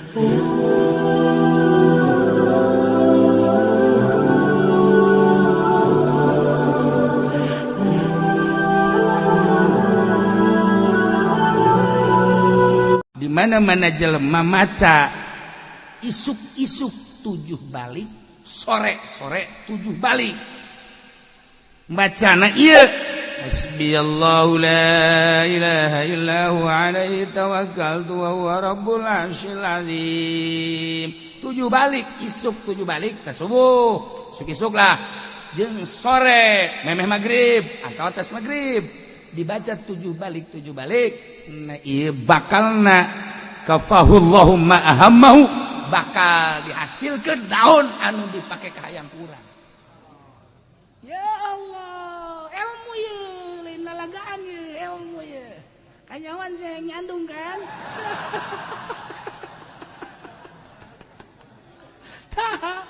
Di mana-mana jelema maca isuk-isuk 7 balik, sore-sore 7 balik. Bacana ieu Hasbiyallahu la ilaha illahu alaihi tawakkaltu wa huwa rabbul arsyil azim. 7 balik, isuk 7 balik ke subuh, isuk-isuk lah. Jeung sore memeh magrib atau atas magrib dibaca 7 balik 7 balik. Nah ieu bakalna kafahullahu ma ahammahu, bakal dihasilkeun daun anu dipake ka hayang urang. Ya Allah, ilmu ye, lain nalagaan ye, ilmu ye. Kanyawan saya nyandung kan? Tah.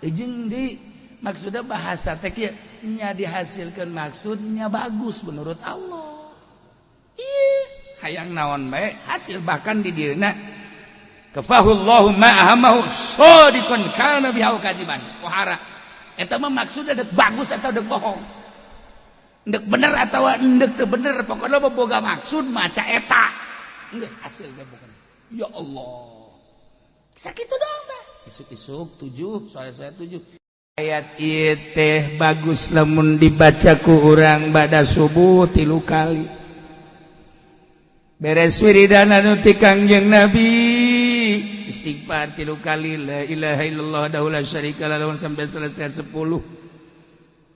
Jeung di maksudnya bahasa teh kieu nya dihasilkeun maksudnya bagus menurut Allah. Ih, hayang naon bae hasil bahkan di dieuna kafahullahu ma ahamahu shadiqan kana biha kadiban. Pohara eta mah maksudna dek bagus atau dek bohong, dek bener atau dek teu bener, pokokna boga maksud maca eta geus hasil ge pokona. Ya Allah, sakitu doang tah. Isuk-isuk 7, sore-sore 7. Ayat ieu teh bagus lamun dibaca ku urang bada subuh 3 kali. Beres wiridan anu ti Kangjeng Nabi, istighfar 3 kali, la ilaha illallah wahdahu la syarika lahu sampai selesai 10.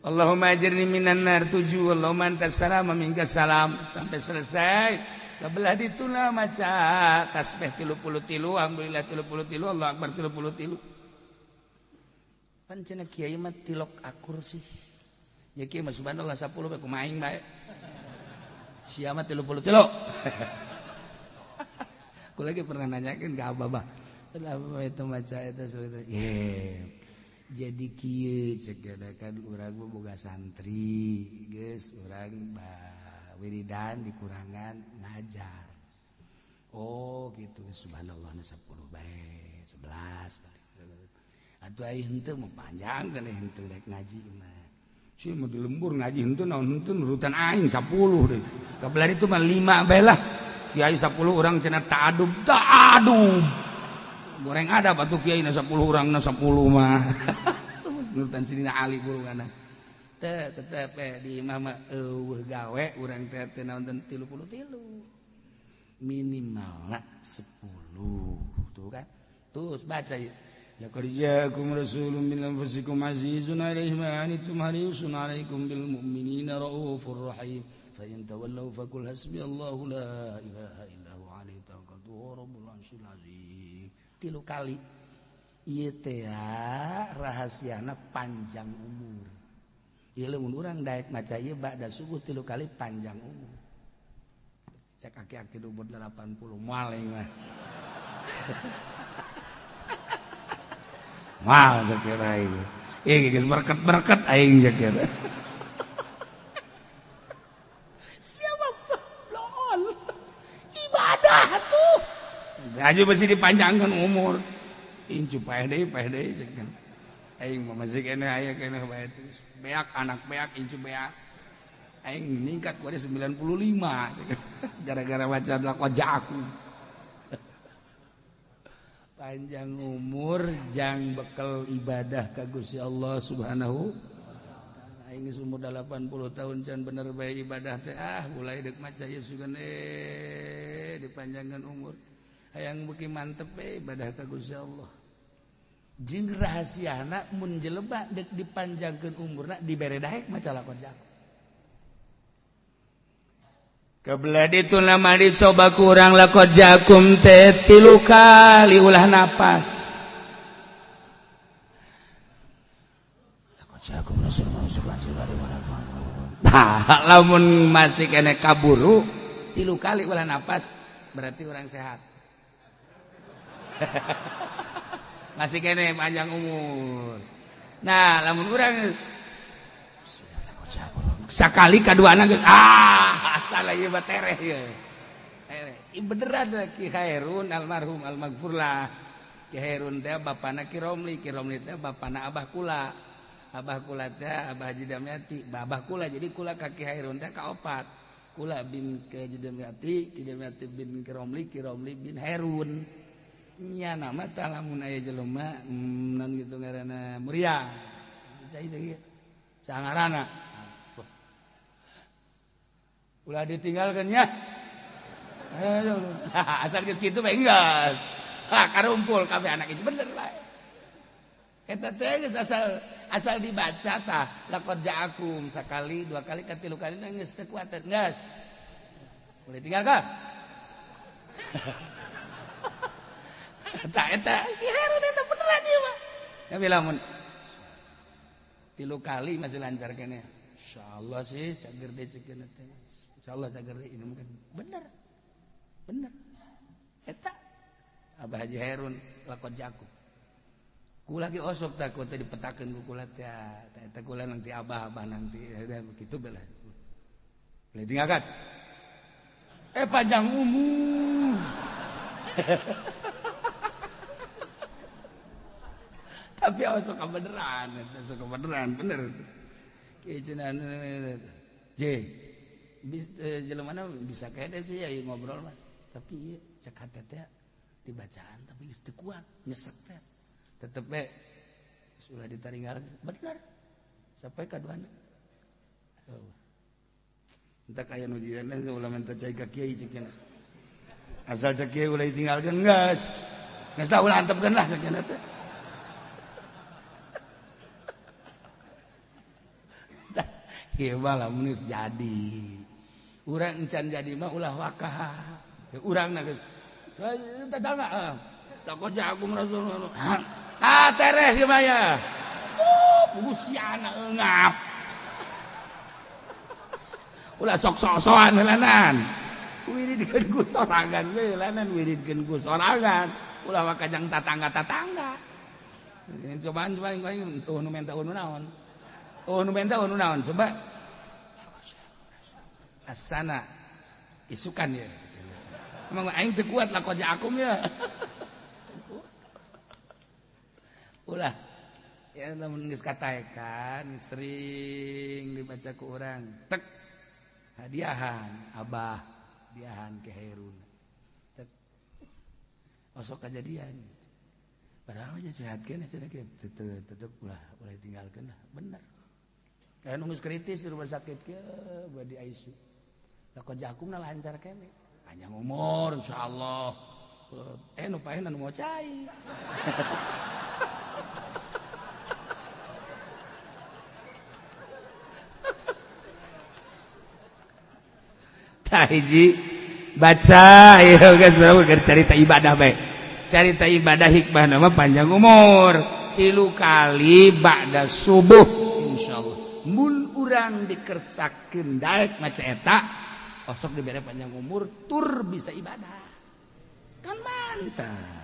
Allahumma ajirni minan nar 7, Allahumma antas salam wa minkas salam sampai selesai. Kabelah dituna maca tasbih 33, alhamdulillah 33, Allahu akbar 33. Pan cenah kiai mah tilok akur sih. Ya kiai mah subhanallah 10 bae kumaha aing bae. Sia mah 33. Aku lagi pernah nanyakeun ka Abah. Kenapa itu maca eta seperti jadi kieu ceuk kan urang mah boga santri, geus urang wiridan dikurangan ngajar. Oh gitu, subhanallah 10 bae, 11 bae. Atuh ai henteu mah panjang kan henteu rek ngaji mah. Si mah di lembur ngaji henteu naon henteu nurutan aing 10 deui. Kabelar itu mah 5 bae lah. Kiai 10 urang cenah ta'adub. Goreng ada atuh kiai na 10 urangna 10 mah. Nurutan Sidina Ali burungana. Teh tetep di imah mah eueuh gawe urang teh teu naon 33. Minimalna 10. Tuh kan. Terus baca ya. Laqad ja'akum rasulun min anfusikum azizun 'alaihi ma 'anittum harisun 'alaikum bil mu'minina raufur rahim. Fa in tawallaw faqul hasbiyallahu la ilaha illa huwa 'alaihi tawakkaltu wa rabbul 'arsyil 'azim. 3 kali. Ieu teh rahasiana panjang umur. Ieu lamun urang daek maca ieu ba'da subuh 3 kali panjang umur. Cek aki-aki umur 80 moal aing mah. Mal sakira aing. Geus berkat-berkat aing sakira. Siapa lool? Ibadah tuh. Aja besi dipanjangkan umur. Incu paeh deui sakira. Aing mah masih kene aya kene bae terus. Beak anak beak incu beak. Aing ningkat ku 95 gara-gara baca lakon jaku. Panjang umur jang bekal ibadah ka Gusti Allah Subhanahu. Aing geus umur 80 tahun can bener bae ibadah teh mulai deuk maca ieu sugan dipanjangkan umur. Hayang beuki mantep ibadah ka Gusti Allah. Jeung rahasiana mun jelema deuk dipanjangkeun umurna dibere daek maca lakon jago. Kabelah ditu nama dicoba kurang lakon jakum teh 3 kali ulah napas. Lakon jakum Rasulullah sallallahu alaihi wasallam. Nah, lamun masih kena kaburu 3 kali ulah napas berarti orang sehat. Masih kena panjang umur. Nah, lamun urang sakali kaduana geus salah ieu mah tereh ieu. beneran Ki Khairun almarhum almaghfurlah. Ki Khairun teh bapana Ki Romli teh bapana abah kula teh abah Haji Damyati abah kula, jadi kula ka Ki Khairun teh kaopat, kula bin ke Haji Damyati, Ki Damyati bin Ki Romli bin Khairun. Nya nama teh lamun aya jelema naon gitu ngaranna Muria sangarana ulah ditinggalkeun nya. Asal geus kitu bae enggeus. Karumpul kabeh anak itu bener bae. Eta teh geus asal dibaca tah laqad ja'akum sakali, dua kali, katilu kali geus teu kuat geus. Boleh tinggalkan. Eta Khairun eta beneran ieu mah. Tapi lamun 3 kali masih lancar kene. Insyaallah sih cager deui cekeun teh. Insyaallah cager deui ini mungkin bener. Eta Abah Haji Khairun lakon jaku. Kula ge osok takut teh dipetakeun ku kula teh. Eta kula nanti abah nanti kitu belah. Boleh tinggalkan. Panjang umur. Tapi osok beneran bener. Kieunan jelema bisa kede sih ya ngobrol mah. Tapi cek hate teh dibacaan tapi geus teu kuat nyesek teh. Tetep we sudah ditaringgal bener. Sampai kaduana. Entah kaya nu jiranna ulah menta cai ka kiai cekeun. Asal cek kiai ulah ditinggalkeun geus. Geus tah ulah antepkeun lah cekeun teh. Ieu mah lamun geus jadi. Urang encan jadi mah ulah wakah. Urangna geus. Tatangga. Lakon jagung Rasulullah. Teres ieu mah ya. Pugusiana eungap. Ulah sok-sokan heulanan. Wiridkeun ku sorangan we heulanan wiridkeun ku sorangan. Ulah wakajang tatangga-tatangga. Cobaan tuh nu menta nu naon. Nu menta nu naon coba. Asana isukan ya. Emang aing teu kuat lakon jakum ya. Ulah ya lamun geus kataekan sering dibaca ku urang. Tek hadiahan abah hadiahan Ki Khairun. Tek osok kejadian. Padahal aja sehatkeun cenah kieu tetep ulah tinggalkeun lah bener. Kayak nunggu kritis di rumah sakit ke badi ICU. Lakon jakumna lancar kene. Panjang umur insyaallah. Nu paehan nu mau cai. Tahiji baca ya guys berapa cerita ibadah baik. Cerita ibadah hikmah nama panjang umur. 3 kali ba'da subuh insyaallah. Mun urang dikersakeun daek maca eta osok dibere panjang umur tur bisa ibadah. Kan mantap.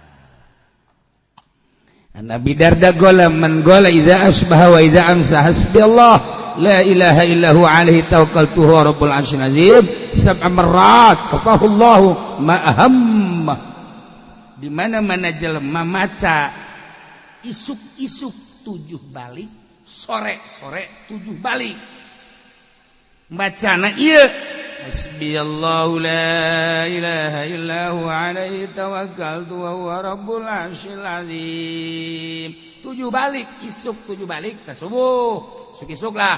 Nabi Darda gola man gola idza asbaha wa idza amsa hasbiyallah la ilaha illahu alaihi tawakkaltu huwa rabbul arsyil azim sab'a marrat kafahullahu ma ahamma. Di mana-mana jelema maca isuk-isuk 7 balik, sore-sore 7 balik. Bacana ieu hasbiyallahu la ilaha illahu alaihi tawakkaltu wa huwa rabbul arsyil azim. 7 balik isuk 7 balik ta subuh, isuk lah.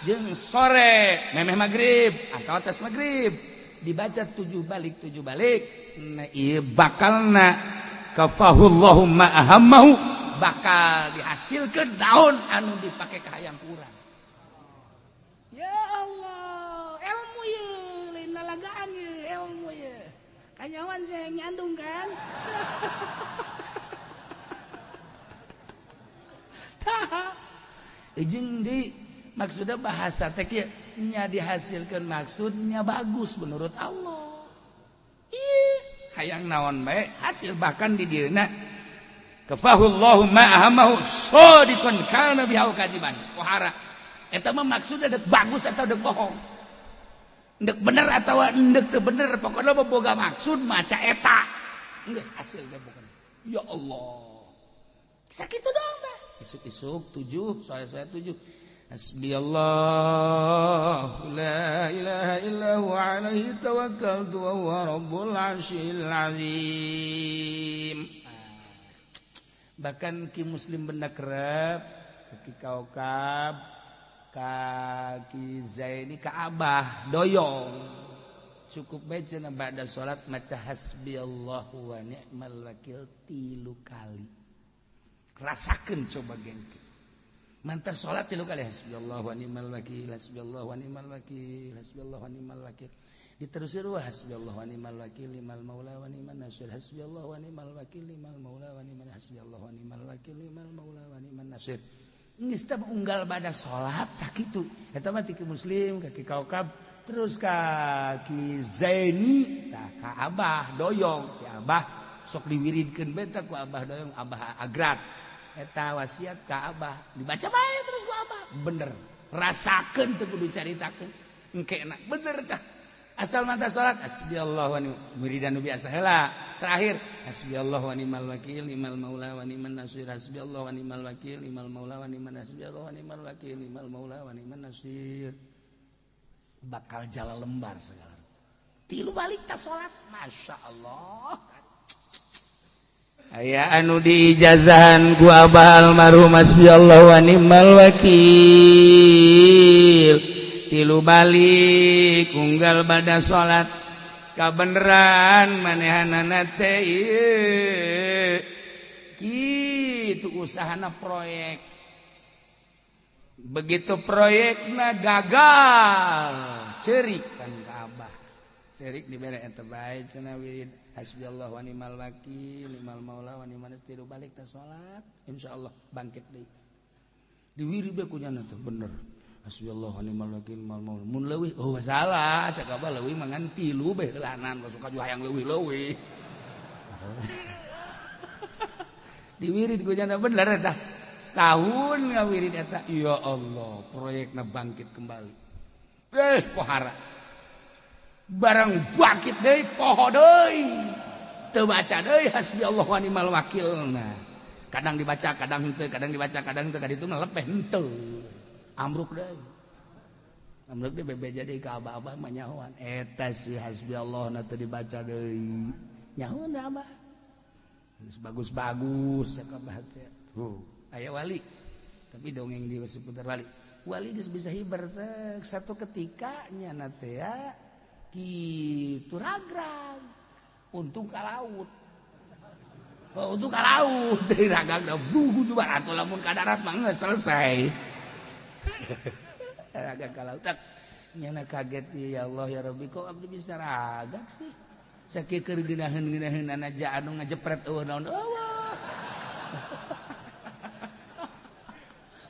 Jeung sore memeh magrib atau atas magrib dibaca 7 balik. Nah ieu bakalna kafahullahu ma ahammahu bakal dihasilkeun daun anu dipake ka hayang urang. Ya Allah, ilmu ye, lain nalagaan ye, ilmu ye. Kanyawan saya nyandung kan. Tah. Jeung di maksudnya bahasa teh kieu nya dihasilkeun maksudnya bagus menurut Allah. Hayang naon bae hasil bahkan di dieuna kafahullahu ma ahamahu shadiqan kana bihau kadiban pohara eta mah maksudna dek bagus atau dek bohong. endek bener atau endek teu bener pokoknya boga maksud maca eta geus hasil teh pokona ya Allah sakitu doang dah isuk-isuk 7 soe-soe 7 hasbiyallahu la ilaha illa huwa alaihi tawakkaltu wa huwa rabbul arsyil azim. Bahkan ki muslim benda kerep ki kaukab ki zaini ka abah doyong cukup bae cenah ba'da salat maca hasbiyallahu wa ni'mal wakil 3 kali rasakeun coba gengke mantap salat 3 kali hasbiyallahu wa ni'mal wakil hasbiyallahu wa ni'mal wakil hasbiyallahu wa ni'mal wakil diterusir wa hasbiyallahu wa ni'mal wakil limal maula wa ni'man nasir hasbiyallahu wa ni'mal wakil limal maula wa ni'man hasbiyallahu wa ni'mal wakil limal maula wa ni'man nasir geus teh unggal bada salat sakitu eta mah ti muslim kaki kaukab terus kaki zaini tah ka abah doyong ti abah sok diwiridkeun beta ku abah doyong abah agrat eta wasiat ka abah dibaca bae terus ku abah bener rasakeun teu kudu caritakeun engke enak bener tah asal mata salat hasbiyallahu wa ni'mal wiridan biasa heula terakhir hasbiyallahu wa ni'mal wakil limal maula wa ni'man nasir hasbiyallahu wa ni'mal wakil limal maula wa ni'man hasbiyallahu wa ni'mal wakil limal maula wa ni'man nasir bakal jala lembar segala 3 balik ta salat masyaallah aya anu diijazahan ku abah almarhum hasbiyallahu wa ni'mal wakil 3 balik unggal bada salat kabeneran manehanana teh ieu kitu usahana proyek begitu proyekna gagal ceurik kan ka abah ceurik dibere eta bae cenah wirid hasbiyallahu wa ni'mal wakil limal maula wa ni'man nasir balik ta salat insyaallah bangkit deui diwiri be kunyana teh bener hasbiyallahu wa ni'mal wakil limal maula mun leuwih oh salah cak abah leuwih mangan 3 beh heulanan suka ju hayang leuwih-leuwih diwirid kunyana bener eta setahun ngawirid eta ya Allah proyekna bangkit kembali pohara barang bangkit deui poho deui teu baca deui hasbiyallahu wa ni'mal wakil nah kadang dibaca kadang henteu kadang dibaca kadang henteu kaditu mah lepeh henteu amruk deui amruk deui bebeja deui ka abah-abah mah nyahoan eta si hasbiyallahu na teu dibaca deui nyahoan abah geus bagus-bagus cak abah teh tuh aya wali tapi dongeng di seputar wali geus bisa hibar teh satu ketika nya na teh kitu ragrag untung ka laut untung ka laut deui ragrag da buhu juga atuh lamun ka darat mah geus selesai ragrag ka laut nya na kaget ya Allah ya Rabbi kok abdi bisa ragrag sih sakieu keur geunaheun-geunaheunana ja anu ngajepret eueuh naon eueuh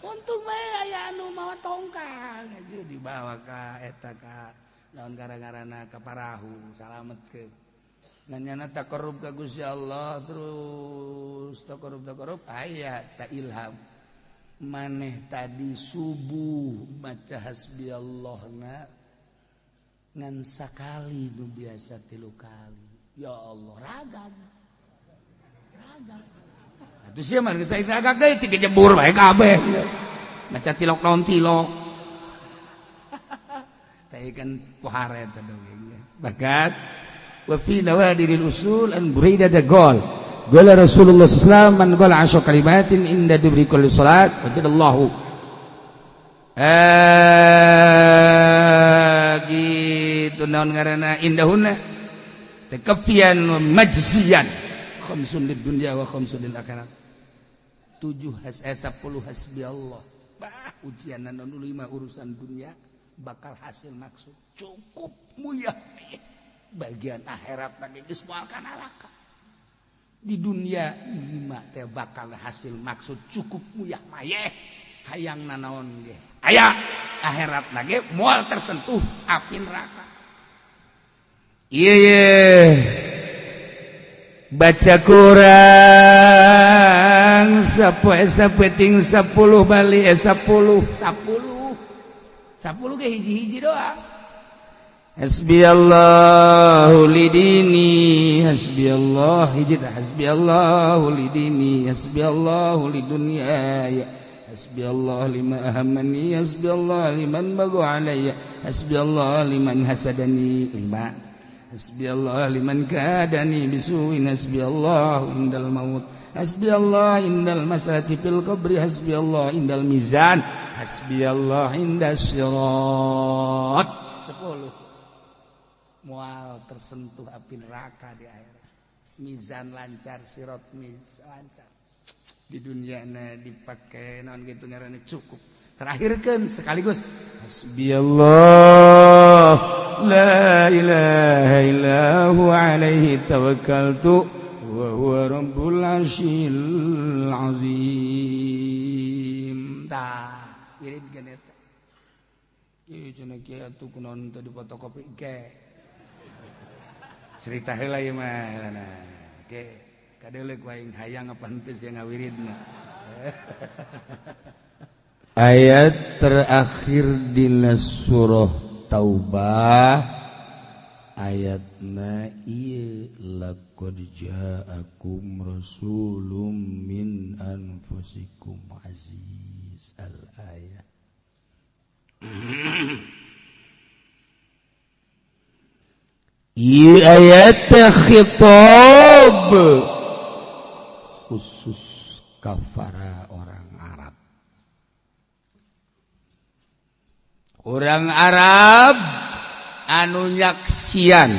untung bae aya anu mawa tongkang aja dibawa ka eta ka naon gara-garana ka parahu salametkeun nanyana taqarrub ka Gusti Allah terus taqarrub aya ta ilham maneh tadi subuh maca hasbiyallahna ngan sakali nu biasa 3 kali ya Allah ragam atuh sia mah geus ragak deui ti kejebur bae kabeh maca tilok naon tilok teh kan pohara eta dongengna bagat wa fi nawadiril usul an burida da gol qala Rasulullah sallallahu alaihi wasallam man qala 10 kalimatin inda dubri kulli salat wajadallahu gitu naon ngaranna indahuna takafian majziyan khamsun lid dunya wa khamsun lil akhirat 10 hasbiyallah bah ujian naon dulu 5 urusan dunia bakal hasil maksud cukup muyah bagian akhirat lagi geus moal kana neraka di dunia 5 teh bakal hasil maksud cukup muyah mayeh hayang nanaon ge aya akhirat lagi moal tersentuh api neraka ieu baca Quran sapeting 10 bali 10 ge hiji-hiji doang Hasbiyallahu lidini hasbiyallah hijid hasbiyallahu lidini hasbiyallahu lidunyaya hasbiyallah lima ahamani hasbiyallah liman bagu alayya hasbiyallah liman hasadani lima hasbiyallah liman kadani bisuin hasbiyallah indal maut hasbiyallah indal masati fil qabri hasbiyallah indal mizan hasbiyallah indas sirat 10 mual tersentuh api neraka di akhirat mizan lancar sirat lancar di dunia dipakai naon gitu ngaranna cukup terakhirkeun sekaligus hasbiyallah la ilaha illahu alaihi tawakkaltu wa huwa rabbul arsyil azim tah wirid ganeta ieu cenah kieu atuh kunaon teh difotokopi ge cerita heula ieu mah ge kadeulek wae hayang apa henteu yang ngawiridna ayat terakhir dina surah Taubah ayatna ieu laqad ja'akum rasulun min anfusikum aziz al ayat ieu ayat khitab khusus kafara orang Arab. Orang Arab anu nyaksian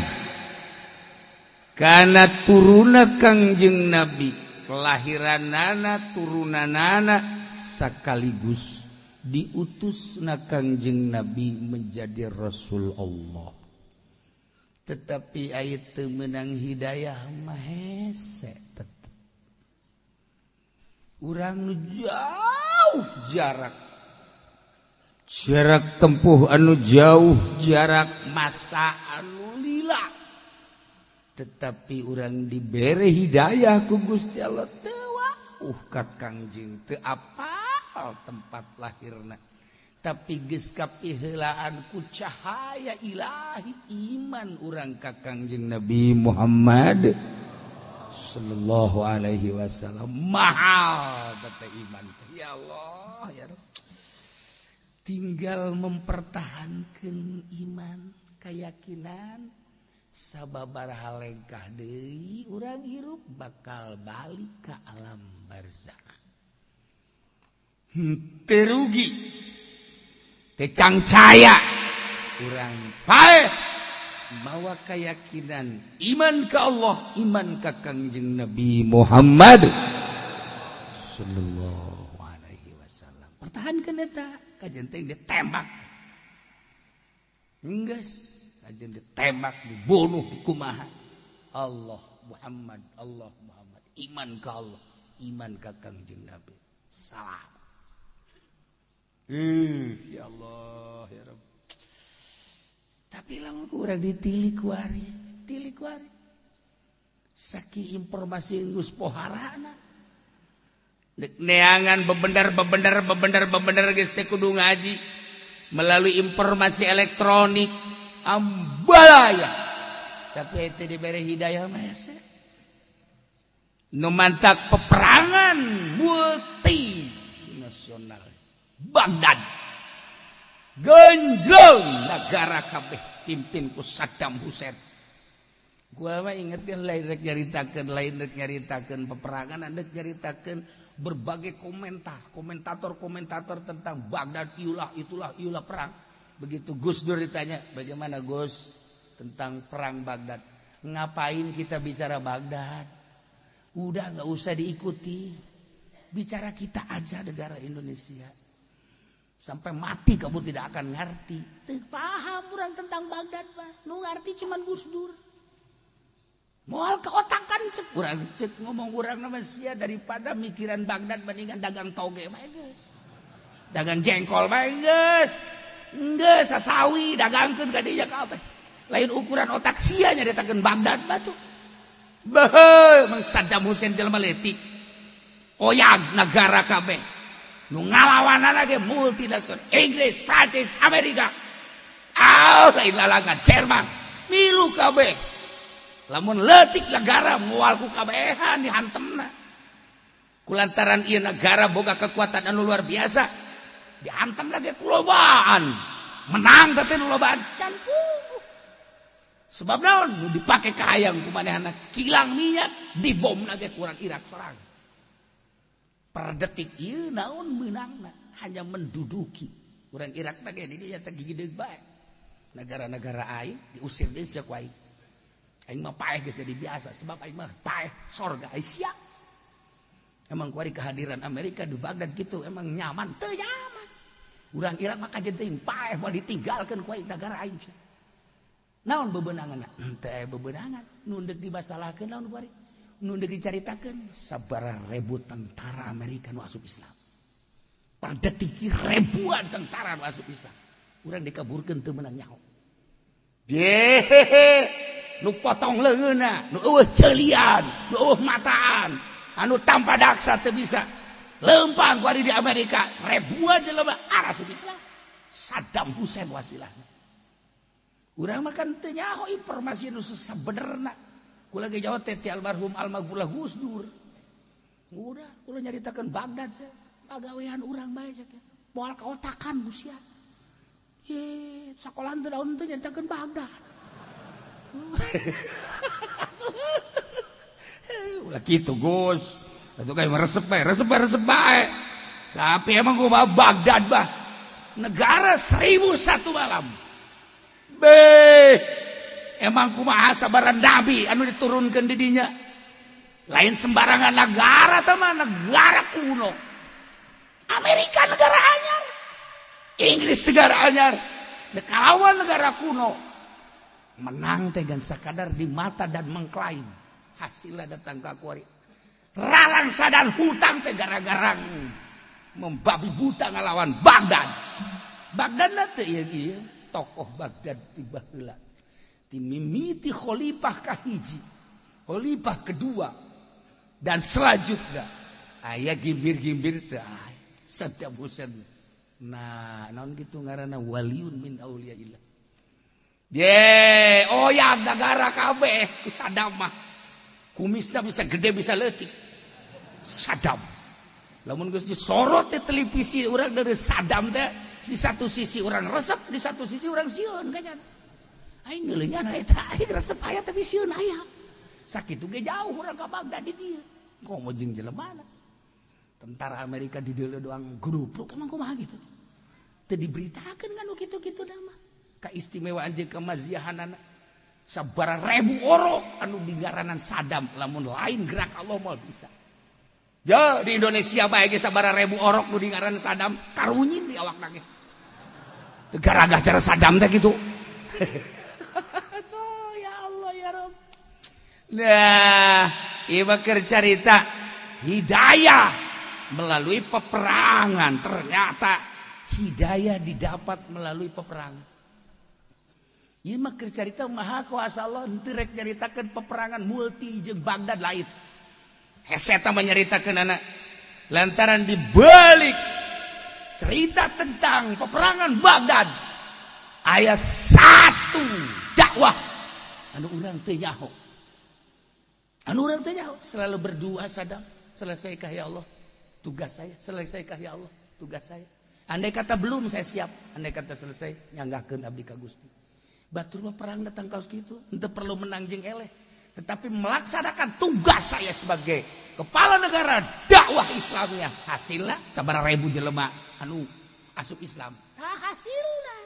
kana turuna Kangjeng Nabi, kelahiranana turunanana sakaligus diutusna Kangjeng Nabi menjadi Rasul Allah. Tetapi aya teu meunang hidayah mah hese tetep. Urang nu jauh jarak tempuh anu jauh jarak masa anu lila tetapi urang dibere hidayah ku Gusti Allah teu ka Kangjeng teu apal tempat lahirna tapi geus kapiheulaan ku cahaya ilahi iman urang ka Kangjeng Nabi Muhammad sallallahu alaihi wasallam mahal tete iman ya Allah ya Rabb tinggal mempertahankan iman keyakinan sababaraha lengkah deui urang hirup bakal balik ke alam barzakh teu rugi teu cangcaya urang pae mawa keyakinan iman ke Allah iman ke Kangjeng Nabi Muhammad sallallahu alaihi wasallam pertahankeun eta kajen teh ditembak geus kajen ditembak dibunuh kumaha Allah Muhammad iman ke Allah iman ke Kangjeng Nabi salam ya Allah ya Rabb tapi lamun urang ditilik wari saki informasi geus poharana dek neangan bebener geus teh kudu ngaji melalui informasi elektronik ambalaya tapi itu diberi hidayah mah hese nu mantak peperangan multinasional Baghdad genjleng negara kabeh pimpin ku Saddam Hussein. Gua mah inget kan lain rek nyaritakeun peperangan, andek nyaritakeun berbagai komentator tentang Baghdad itulah perang. Begitu Gus Dur ditanya, bagaimana Gus tentang perang Baghdad? Ngapain kita bicara Baghdad? Udah enggak usah diikuti. Bicara kita aja negara Indonesia. Sampai mati kamu tidak akan ngerti. Paham orang tentang Baghdad, Pak. Nu ngerti cuman Gus Dur. Moal ke otak kan cek. Urang cek ngomong urang nama sia daripada mikiran Baghdad bandingan dagang toge bae geus. Dagang jengkol bae geus. Geus sasawi dagangkeun ka dinya kabeh. Lain ukuran otak sia nyaritakeun Baghdad batu. Beuh, Mang Saddam Hussein jelema leutik. Oyag negara kabeh. Nu ngalawanana ge multinasional Inggris, Prancis, Amerika. lain lalangan Jerman milu kabeh lamun leutik negara moal ku kabehan dihantemna kulantaran ieu negara boga kekuatan anu luar biasa dihantam lagi kulobaan menang teh nu lobaan can sebab naon nu dipake ka hayang kumanehna kilang minyak dibom lagi kurang Irak sorang per detik ieu naon meunangna hanya menduduki urang Irak lagi di dieu teh gigideug bae negara-negara aing diusir deui sia ku aing mah paeh geus jadi biasa sebab aing mah paeh sorga ai sia emang kuari kehadiran Amerika di Baghdad gitu emang nyaman teu nyaman urang Irak mah kajenteun paeh moal ditinggalkeun ku aing negara aing naon bebeunanganna teh bebeunangan nu deuk dimasalahkeun naon kuari nu deuk dicaritakeun sabaraha ribu tentara Amerika nu asup Islam per detik ribuan tentara nu asup Islam urang dikaburkeun teu meunang nyaho nu potong leungeunna nu eueuh ceelian nu eueuh mataan anu tanpa daksa teu bisa lempang ku di Amerika ribuan jelema asup Islam Saddam Hussein wasilahna urang mah kan teu nyaho informasi nu sabenerna kula ge jawab teh ti almarhum almaghfurlah Gus Dur udah kula nyaritakeun Baghdad saya pagawean urang bae sakitu moal kaotakan Gus ya ye sakola teu daun teu nyaritakeun Baghdad ulah kitu Gus atuh kayak resep bae tapi emang kumaha Baghdad bah negara 1001 malam emang kumaha sabaran nabi anu diturunkeun di dinya lain sembarangan negara teh mah negara kuno Amerika negara anyar Inggris negara anyar kalawan negara kuno menang teh gan sakadar di mata dan mengklaim hasilnya datang ka kuari ralang sadan hutang teh gara-gara membabi buta ngalawan Baghdad teh ieu tokoh Baghdad ti baheula ti mimiti khalifah kahiji khalifah kedua dan selanjutnya aya gimbir-gimbir teh Saddam Hussein nah naon kitu ngaranna waliun min auliyaillah oyang negara kabeh ku Saddam mah kumisna bisa gede bisa leutik Saddam lamun geus disorot di televisi urang dari Saddam teh di satu sisi orang resep di satu sisi orang sieun kanyan aing neuleunya eta aing resep aya tapi sieun aya sakitu ge jauh urang ka Baghdad di dieu komo jeung jelemana tentara Amerika di dieu doang grup emang kumaha gitu teu diberitakeun kan kitu-kitu mah kaistimewaan jeung kamaziahanana sabaraha ribu orok anu digaranan Saddam lamun lain gerak Allah moal bisa ya di Indonesia bae ge sabaraha ribu orok nu digaranan Saddam karunyin di awakna ge teu gara-gara cara Saddam teh kitu ya Allah ya Rabb nah ieu mah keur carita hidayah melalui peperangan ternyata hidayah didapat melalui peperangan ieu mah keur carita maha kuasa Allah henteu rek nyaritakeun peperangan multi jeung Baghdad lain hese tah menyaritakeun anak lantaran dibalik cerita tentang peperangan Baghdad aya satu dakwah anu urang teu nyaho selalu berdoa Saddam selesaikah ya Allah tugas saya selesaikah ya Allah tugas saya andai kata belum saya siap andai kata selesai nyanggakeun abdi ka Gusti batur mah perang datang kaos kitu henteu perlu menang jeung eleh tetapi melaksanakan tugas saya sebagai kepala negara dakwah Islamnya hasilnya sabaraha ribu jelema anu asup Islam hasilnya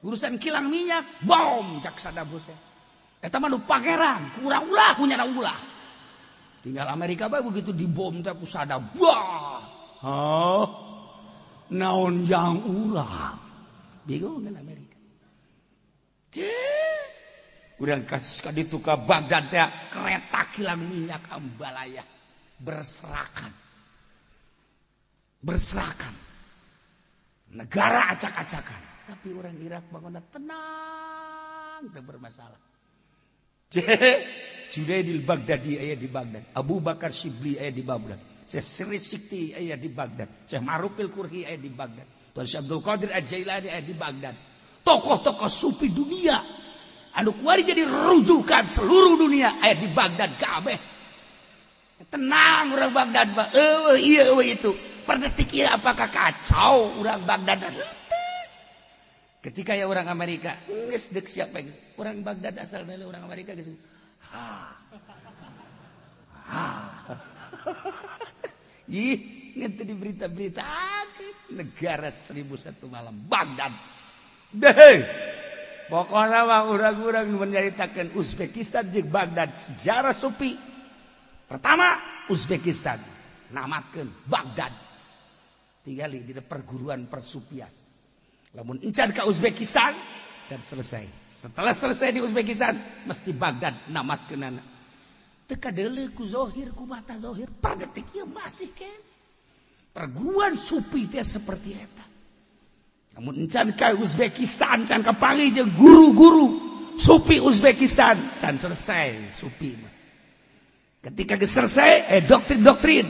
urusan kilang minyak bom cak Saddam Hussein eta mah nu pangeran kurang ulah punya ulah tinggal Amerika bae begitu dibom teh ku Saddam wah naon jang ulah bingung kan Amerika urang kaditu ka Baghdad teh kereta kilang minyak ambalaya berserakan negara acak-acakan tapi orang Irak bangunna tenang teu bermasalah Junaidil Baghdadi aya di Baghdad Abu Bakar Shibli aya di Baghdad Syekh Sirid Sikti aya di Baghdad Syekh Ma'rufil Qurhi aya di Baghdad Tuan Syekh Abdul Qadir Al-Jailani aya di Baghdad tokoh-tokoh sufi dunia anu kuari jadi rujukan seluruh dunia aya di Baghdad kabeh. Tenang urang Baghdad mah iya itu per detik ieu apakah kacau urang Baghdad. Ketika ya orang Amerika geus deuk siapa urang Baghdad asal mele urang Amerika geus ih ngeunteu di berita-berita negara 1001 malam Baghdad deh. Pokoknya mah urang-urang menyaritakeun Uzbekistan jeung Baghdad sejarah sufi. Pertama Uzbekistan namatkeun Baghdad tinggali di perguruan persupian. Lamun encan ka Uzbekistan can selesai. Setelah selesai di Uzbekistan mesti Baghdad namatkeunana. Teu kadeuleu ku zahir ku mata zahir per detik ieu masih kan. Perguruan sufi teh seperti eta. Namun encan ka Uzbekistan can kapanggih jeung guru-guru sufi Uzbekistan can selesai sufi mah. Ketika geus selesai doktrin-doktrin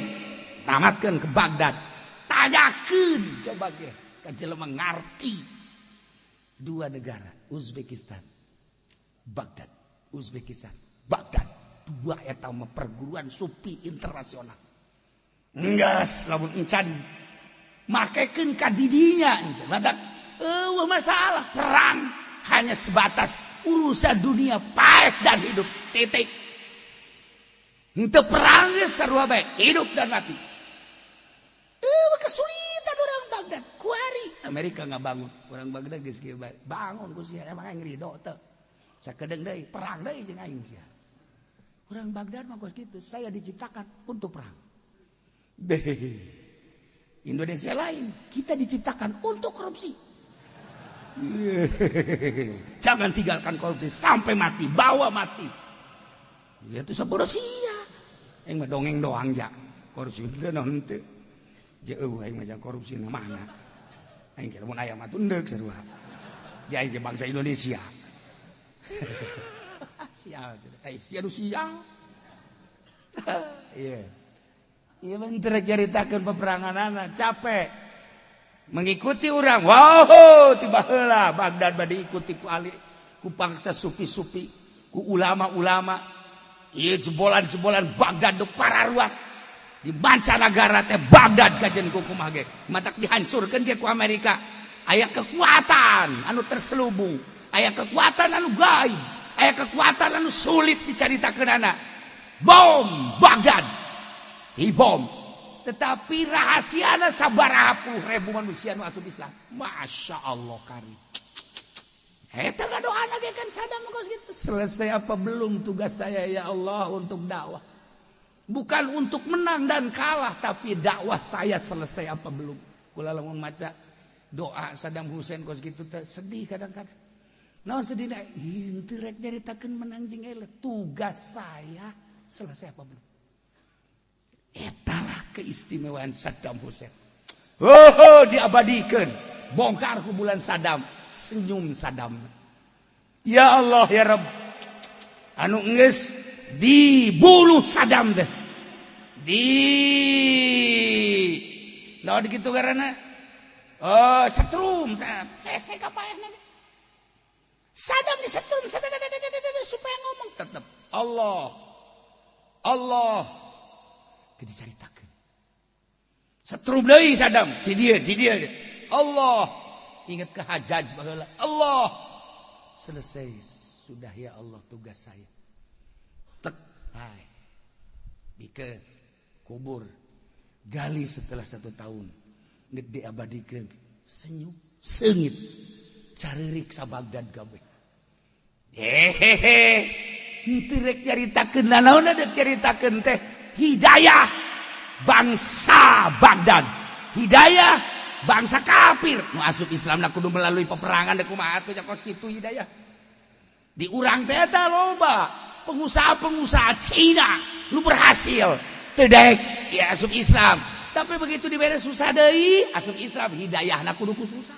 namatkeun ke Baghdad. Tanyakeun coba ge ka jelema ngarti. Dua negara Uzbekistan Baghdad Uzbekistan Baghdad dua eta mah perguruan sufi internasional. Enggas lamun encan makekeun ka didinya badak masalah perang hanya sebatas urusan dunia pahit dan hidup titik. Henteu perang ge sarua bae hidup dan mati. Kesulitan orang Baghdad kuari Amerika ngabangun orang Baghdad geus kieu bae bangun ku sia emang aing ridho teu sakedeung deui perang deui jeung aing sia. Orang Baghdad mah geus kitu saya diciptakan untuk perang. Indonesia lain kita diciptakan untuk korupsi. Jangan tinggalkan korupsi sampai mati bawa mati. Dia tuh sabodo sia. Aing mah dongeng doang ja. Korupsi teh naon teu. Jeuh aing mah korupsi na mana. Aing kira mun aya mah tunduk sarua. Dia aing bangsa Indonesia. Sial. Sia nu sial. Iya. Iya bentar ceritakeun peperanganana capek. Mengikuti orang. Wow, tiba heula Baghdad bade diikuti ku ali ku bangsa sufi-sufi, ku ulama-ulama. Ieu jebolan-jebolan Baghdad do pararuat. Di mancanagara teh Baghdad kajen ku kumaha ge. Matak dihancurkeun ge ku Amerika. Aya kekuatan anu terselubung, aya kekuatan anu gaib, aya kekuatan anu sulit dicaritakeunana. Bom Baghdad. Bom. Tetapi rahasiana sabaraha puluh ribu manusia nu asup Islam. Masya Allah karim. Eta ngadoana ge kan Saddam geus kitu. Selesai apa belum tugas saya ya Allah untuk dakwah? Bukan untuk menang dan kalah, tapi dakwah saya selesai apa belum? Kula lamun maca doa Saddam Hussein geus kitu teh sedih kadang-kadang. Naon sedihna? Henteu rek nyaritakeun menang jeung eleh. Tugas saya selesai apa belum? Etalah keistimewaan Saddam Hussein. Oh, diabadikan. Bongkar kubulan Saddam. Senyum Saddam. Ya Allah ya Rabb. Anu geus dibunuh Saddam teh. Naon kitu ngaranna? Setrum. Saya kapaehna. Saddam disetrum supaya ngomong tetap Allah dicaritakeun. Setrum deui Saddam, di dia. Allah ingat ke Hajjaj baheula. Allah selesai sudah ya Allah tugas saya. Tek, hai. Bikeun kubur gali setelah 1 tahun. Geus diabadikeun senyum seungit caririk sa Baghdad kabeh. Henteu rek caritakeun naon deuk caritakeun teh hidayah bangsa Baghdad, hidayah bangsa kafir nu asup Islam na kudu melalui peperangan da kumaha atuh nya kos kitu hidayah. Di urang teh eta loba pengusaha-pengusaha Cina nu berhasil teu daek ya asup Islam. Tapi begitu dibere susah deui asup Islam hidayahna kudu ku susah.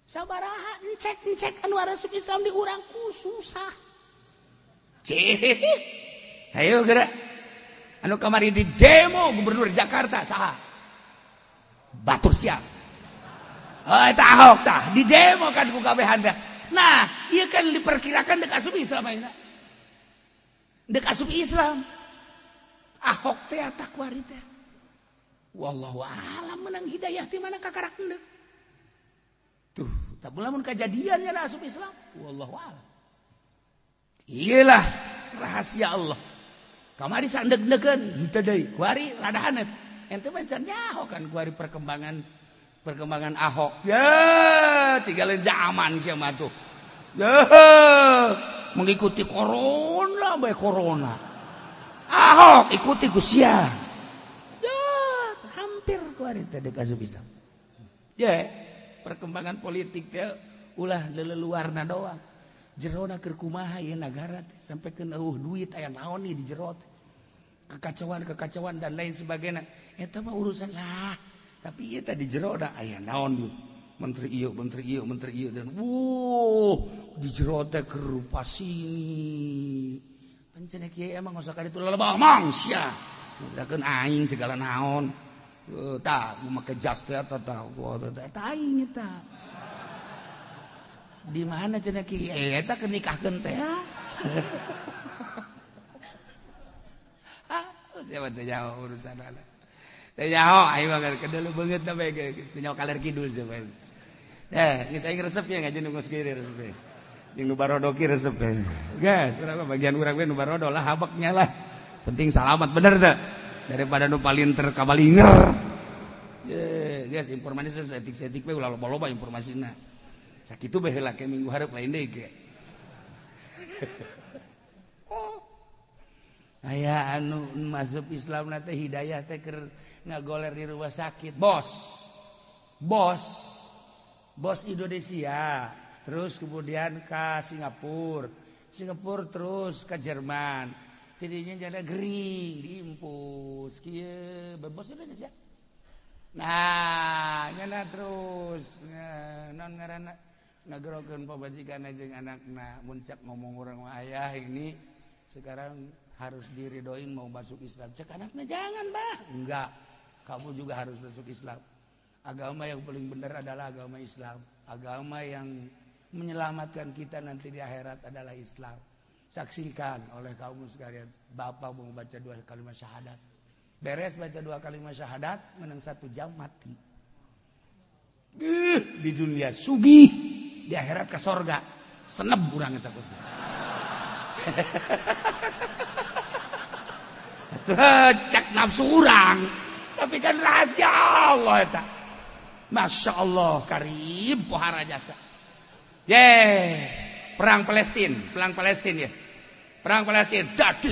Sabaraha encek anu asup Islam di urang ku susah. Ayo geura anu kamari di demo gubernur Jakarta saha? Batur Siap. Eta Ahok tah di demo kan ku kabehan teh. Nah, ieu kan diperkirakan dek asup Islam ayeuna. Dek asup Islam. Ahok teh eta kuari teh. Wallahu a'lam menang hidayah ti mana kakarak endeu. Tuh, tak lamun kejadiannya da asup Islam. Wallahu a'lam. Iyalah rahasia Allah. Kamari sandeg-degeun henteu deui. Kuari radahaneut. Ente mancan nyaho kan kuari perkembangan Ahok. Ya, tinggalin zaman sia mah tuh. Ya, mengikuti corona bae corona. Ahok ikuti ku sia. Ya, hampir kuari teh deuk asup Islam. Ya, perkembangan politik teh ulah leleluarna doang. Jerona keur kumaha ieu nagara teh sampikeun duit aya naon nih di jero teh. Kekacauan dan lain sebagainya. Eta mah urusan lah. Tapi ieu teh di jero da aya naon ieu. Menteri ieu dan di jero teh keur pasini. Pancen kieu emang ngosok kaditu lelebah mong sia. Dakeun aing segala naon. Tah make jas teh eta aing eta. Di mana cenah kieu eta kenikahkeun teh. Siapa teh nyaho urusan ana. Teh nyaho aing mah kedelu beungeut teh bae teh nyaho kaler kidul sampai. Geus aing resep ya ngajen nu geus kiri resep. Jeung nu barodo ki resep. Gas, urang bagian urang we nu barodo lah habaknya lah. Penting selamat bener teh. Daripada nu palinter kabalinger. Ye, geus informasi setik-setik we ulah loba-loba informasina. Sakitu bae heula ke minggu hareup lain deui ge. Aya anu masuk Islam teh hidayah teh keur ngagoler di rumah sakit. Bos Indonesia, terus kemudian ke Singapura terus ke Jerman. Tidinya jada gering diimpus kieu bos Indonesia. Nah, nyana terus naon ngaranna ngagerokeun pamajikan jeung anakna muncak ngomong urang mah ayah ini sekarang harus diridoin mau masuk Islam. Cek anaknya jangan bah. Enggak. Kamu juga harus masuk Islam. Agama yang paling benar adalah agama Islam. Agama yang menyelamatkan kita nanti di akhirat adalah Islam. Saksikan oleh kaum sekalian. Bapak mau baca 2 kalimat syahadat. Beres baca 2 kalimat syahadat, menang 1 jam mati. Di dunia sugih, di akhirat ke sorga. Seneb urang eta Gus. Cek nafsu urang. Tapi kan rahasia Allah eta. Masya Allah karib pohara jasa. Perang Palestina ya. Perang Palestina dati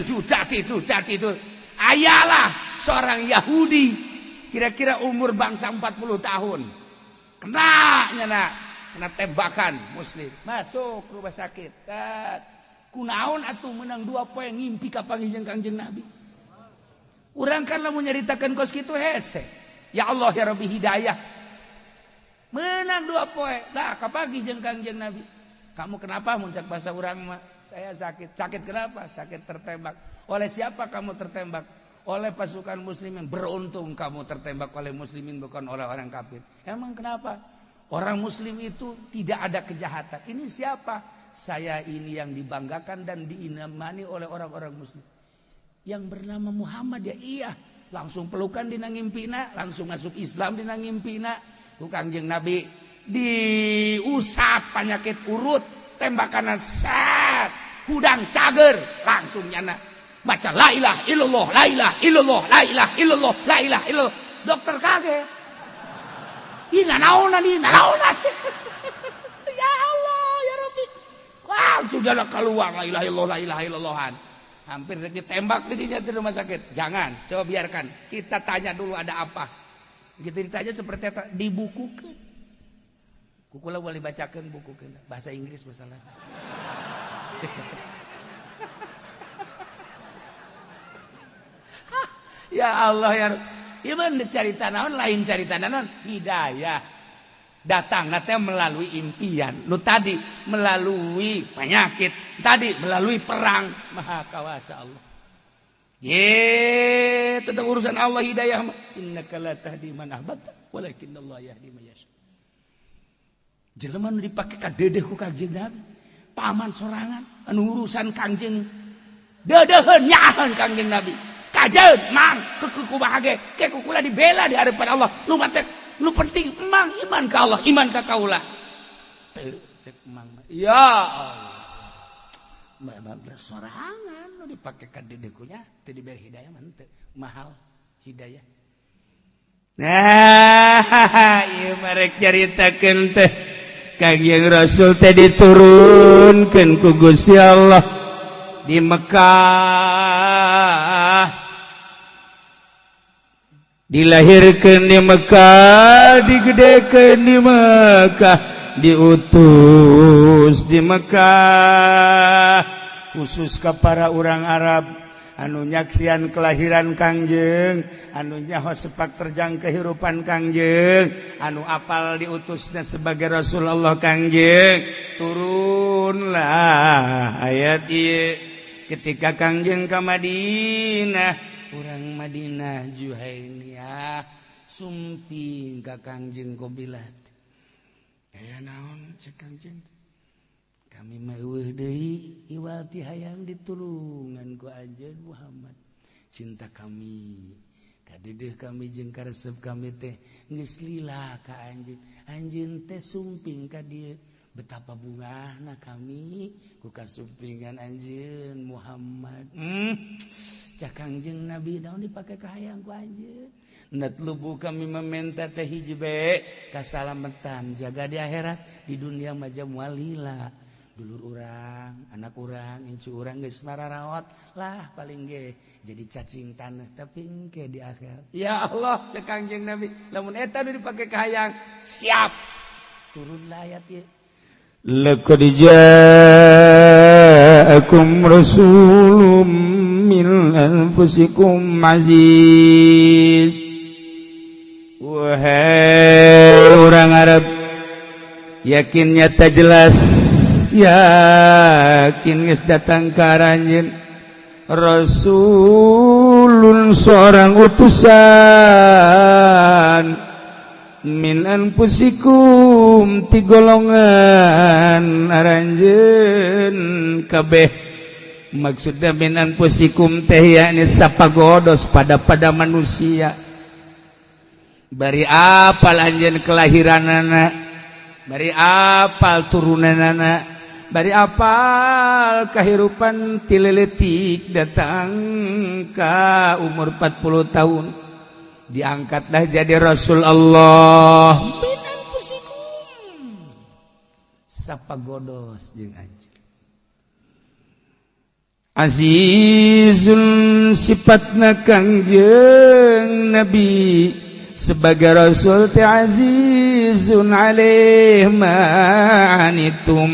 itu. Ayalah seorang Yahudi kira-kira umur bangsa 40 tahun. Kena tembakan muslim. Masuk rumah sakit. Kunaon atuh menang 2 poe ngimpi ka panggih Kangjeng Nabi. Urang kan lamun nyaritakeun kos kitu hese. Ya Allah ya Rabbi hidayah. Menang 2 poe. Dah ka panggih jeung Kangjeng Nabi. Kamu kenapa muncak bahasa urang mah? Saya sakit. Sakit kenapa? Sakit tertembak. Oleh siapa kamu tertembak? Oleh pasukan muslimin. Beruntung kamu tertembak oleh muslimin bukan oleh orang kafir. Emang kenapa? Orang muslim itu tidak ada kejahatan. Ini siapa? Saya ini yang dibanggakan dan diinamani oleh orang-orang muslim. Yang bernama Muhammad ya iya. Langsung pelukan dina ngimpina. Langsung masuk Islam dina ngimpina. Ku Kangjeng Nabi diusap penyakit urut. Tembakan sat. Hudang cager. Langsung nyana. Baca la ilaha illallah, la ilaha illallah, la ilaha illallah, la ilaha illallah. Dokter kaget. Ina naonan. Ya Allah, ya Rabbi. Wah, sudahlah keluar la ilaha illallah, la ilaha illallahan. Hampir ditembak di rumah sakit. Jangan, coba biarkan. Kita tanya dulu ada apa. Begitu ditanya seperti apa? Dibukukan. Kukula boleh bacakan bukukan. Bahasa Inggris masalah. Ya Allah ya Rabbi. Iman cerita naon lain cerita naon hidayah. Datang teh melalui impian. Nu tadi melalui penyakit, tadi melalui perang. Maha kawasa Allah. Tentang urusan Allah hidayah. Innaka la tahdi man ahbabta, walakinnallaha yahdi man yasha. jelema nu dipake ka dedeh ku Kangjeng Nabi paman sorangan anu urusan Kangjeng dedeheun nyaheun Kangjeng Nabi kajeun mang kumaha ge ke kukula dibela di hadapan Allah nu mate nu penting mang iman ka Allah iman ka kaula teu cek mang ya Allah sorangan nu dipake ka dedeh ku nya teu dibere hidayah mah teu mahal hidayah. Nah ieu marek caritakeun teh Kangjeng Rasul teh diturunkeun ku Gusti Allah di Mekah, dilahirkeun di Mekah, digedekeun di Mekah, diutus di Mekah khusus ka para urang Arab anu nyaksian kelahiran Kangjeng, anu nyaho sepak terjang kehidupan Kangjeng, anu apal diutusna sebagai Rasulullah Kangjeng. Turunlah ayat ieu ketika Kangjeng ka Madinah, urang Madinah Juhainiyah sumping ka Kangjeng Qabilah. Aya naon cek Kangjeng? Kami meuweuh deui iwal ti hayang ditulungan ku anjeun Muhammad. Cinta kami ka dedeh kami jeung karesep kami teh geus lila ka anjeun. Anjeun teh sumping ka dieu betapa bungahna kami ku kasumpingan anjeun Muhammad. Cak Kangjeng Nabi naon dipake ka hayang ku anjeun. Natlubu kami meminta teh hiji bae kasalamatan jaga di akhirat, di dunia mah moal lila. Dulur urang, anak urang, incu urang geus nararawat lah paling ge jadi cacing tanah tapi engke di akhirat. Ya Allah, cek Kangjeng Nabi, lamun eta nu dipake ka hayang, siap. Turunlah ayat ieu. Laqad ja'akum rasulun min anfusikum aziz. Wahai orang Arab, yakin nyata jelas yakin geus datang ka aranjeun rasulun seorang utusan min anfusikum ti golongan aranjeun kabeh. Maksudna min anfusikum teh yakni sapagodos pada manusia. Bari apal anjeun kelahiranana, bari apal turunanana, bari apal kahirupan tileletik datang ka umur 40 tahun diangkatlah jadi Rasul Allah min anfusikum sapagodos jeung anjeun. Azizun sifatna Kangjeng Nabi sebagai Rasul teh azizun alaih ma'anitum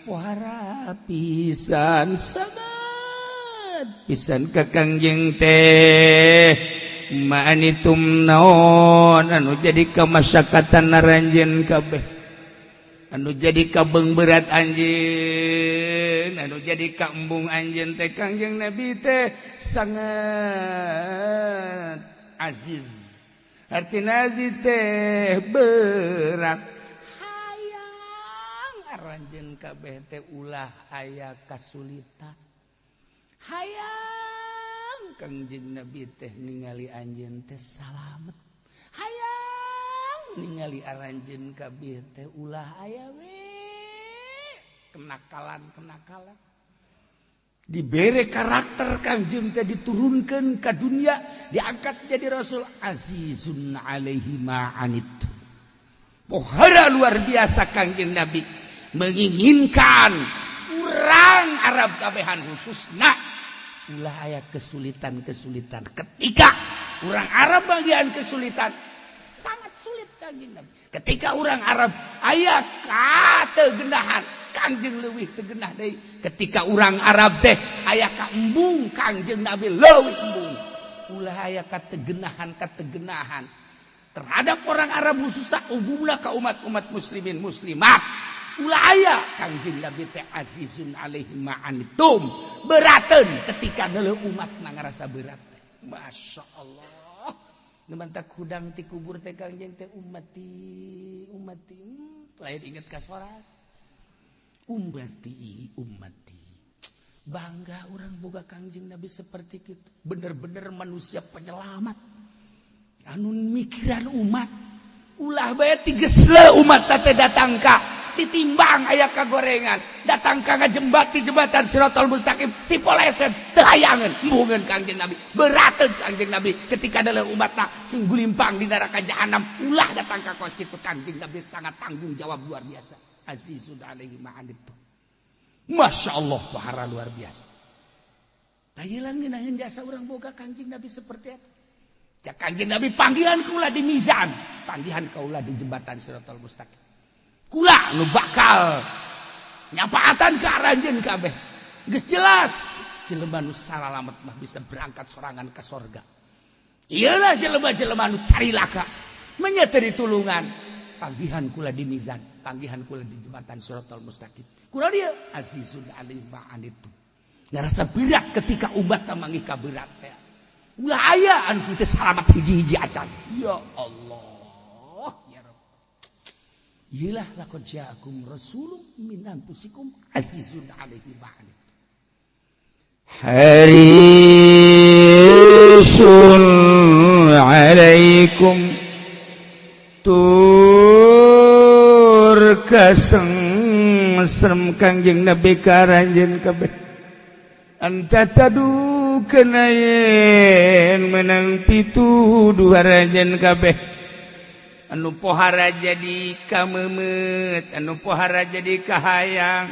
wara pisan sabat pisan ka Kangjeng teh ma'anitum naon anu jadi kamasyakatan naranjeun kabeh, anu jadi kabeng berat anjeun, anu jadi kaembung anjeun teh Kangjeng Nabi teh sangat aziz. Artina aziz teh berat. Hayang aranjeun kabeh teh ulah aya kasulitan. Hayang Kangjeng Nabi teh ningali anjeun teh salamet. Hayang ningali aranjeun kabeh teh ulah aya we kenakalan. Dibere karakter Kangjeng teh diturunkeun ka dunia, diangkat jadi Rasul azizun alaihi ma'anittum. Pohara luar biasa Kangjeng Nabi menginginkan urang Arab kabehan khususna ulah aya kesulitan. Ketika urang Arab bagian kesulitan sangat sulit Kangjeng Nabi. Ketika urang Arab aya kategendahan Kangjeng leuwih tegenah deui. Ketika urang Arab teh aya ka embung Kangjeng Nabi leuwih embung. Ulah aya kategenahan terhadap orang Arab khususna umumna ka umat muslimin muslimat. Ulah aya Kangjeng Nabi teh azizun alaihi ma'anitum berateun ketika deuleu umat ngarasa berat teh. Masyaallah. Nu mantak hudang ti kubur teh Kangjeng teh ummati lain inget ka sorat. Ummati bangga orang boga Kangjeng Nabi seperti itu, bener-bener manusia penyelamat anu mikiran umat. Ulah bae tigesle umat teh datang ka ditimbang aya kagorengan, datang ka ngajembat di jembatan Siratal Mustaqim tipoleset teu hayangeun embungeun Kangjeng Nabi, berateun Kangjeng Nabi ketika adalah umatna sing gulimpang di neraka jahanam. Ulah datang ka kos kitu Kangjeng Nabi sangat tanggung jawab luar biasa. Azizun alaihi ma'anittum. Masya Allah bahara luar biasa. Tayelang ngeunaheun jasa urang boga Kangjeng Nabi seperti apa? Cak Kangjeng Nabi panggihan kaula di mizan, panggihan kaula di jembatan Siratal Mustaqim. Kula nu bakal nyapaatan ka aranjeun kabeh. Geus jelas jelema nu salalamet mah bisa berangkat sorangan ka sorga. Iyalah jelema-jelema nu cari laka nya teu ditulungan. Panggihan kula di mizan, panggihan kula di jembatan Siratal Mustaqim. Kula dia azizun alaihi ma'anittum. Ngarasa berat ketika umat manggih ka berat teh. Ulah aya anu teh salamat hiji-hiji acan. Ya Allah, ya Rabb. Iyalah laqad ja'akum rasulun min anfusikum azizun alaihi ma'anittum. Harisun alaikum tur kaseng Kangjeng Nabi karanjeun kabeh anta tadu kenayen menang pituduh harajan kabeh anu pohara jadi kameumeut, anu pohara jadi kahayang,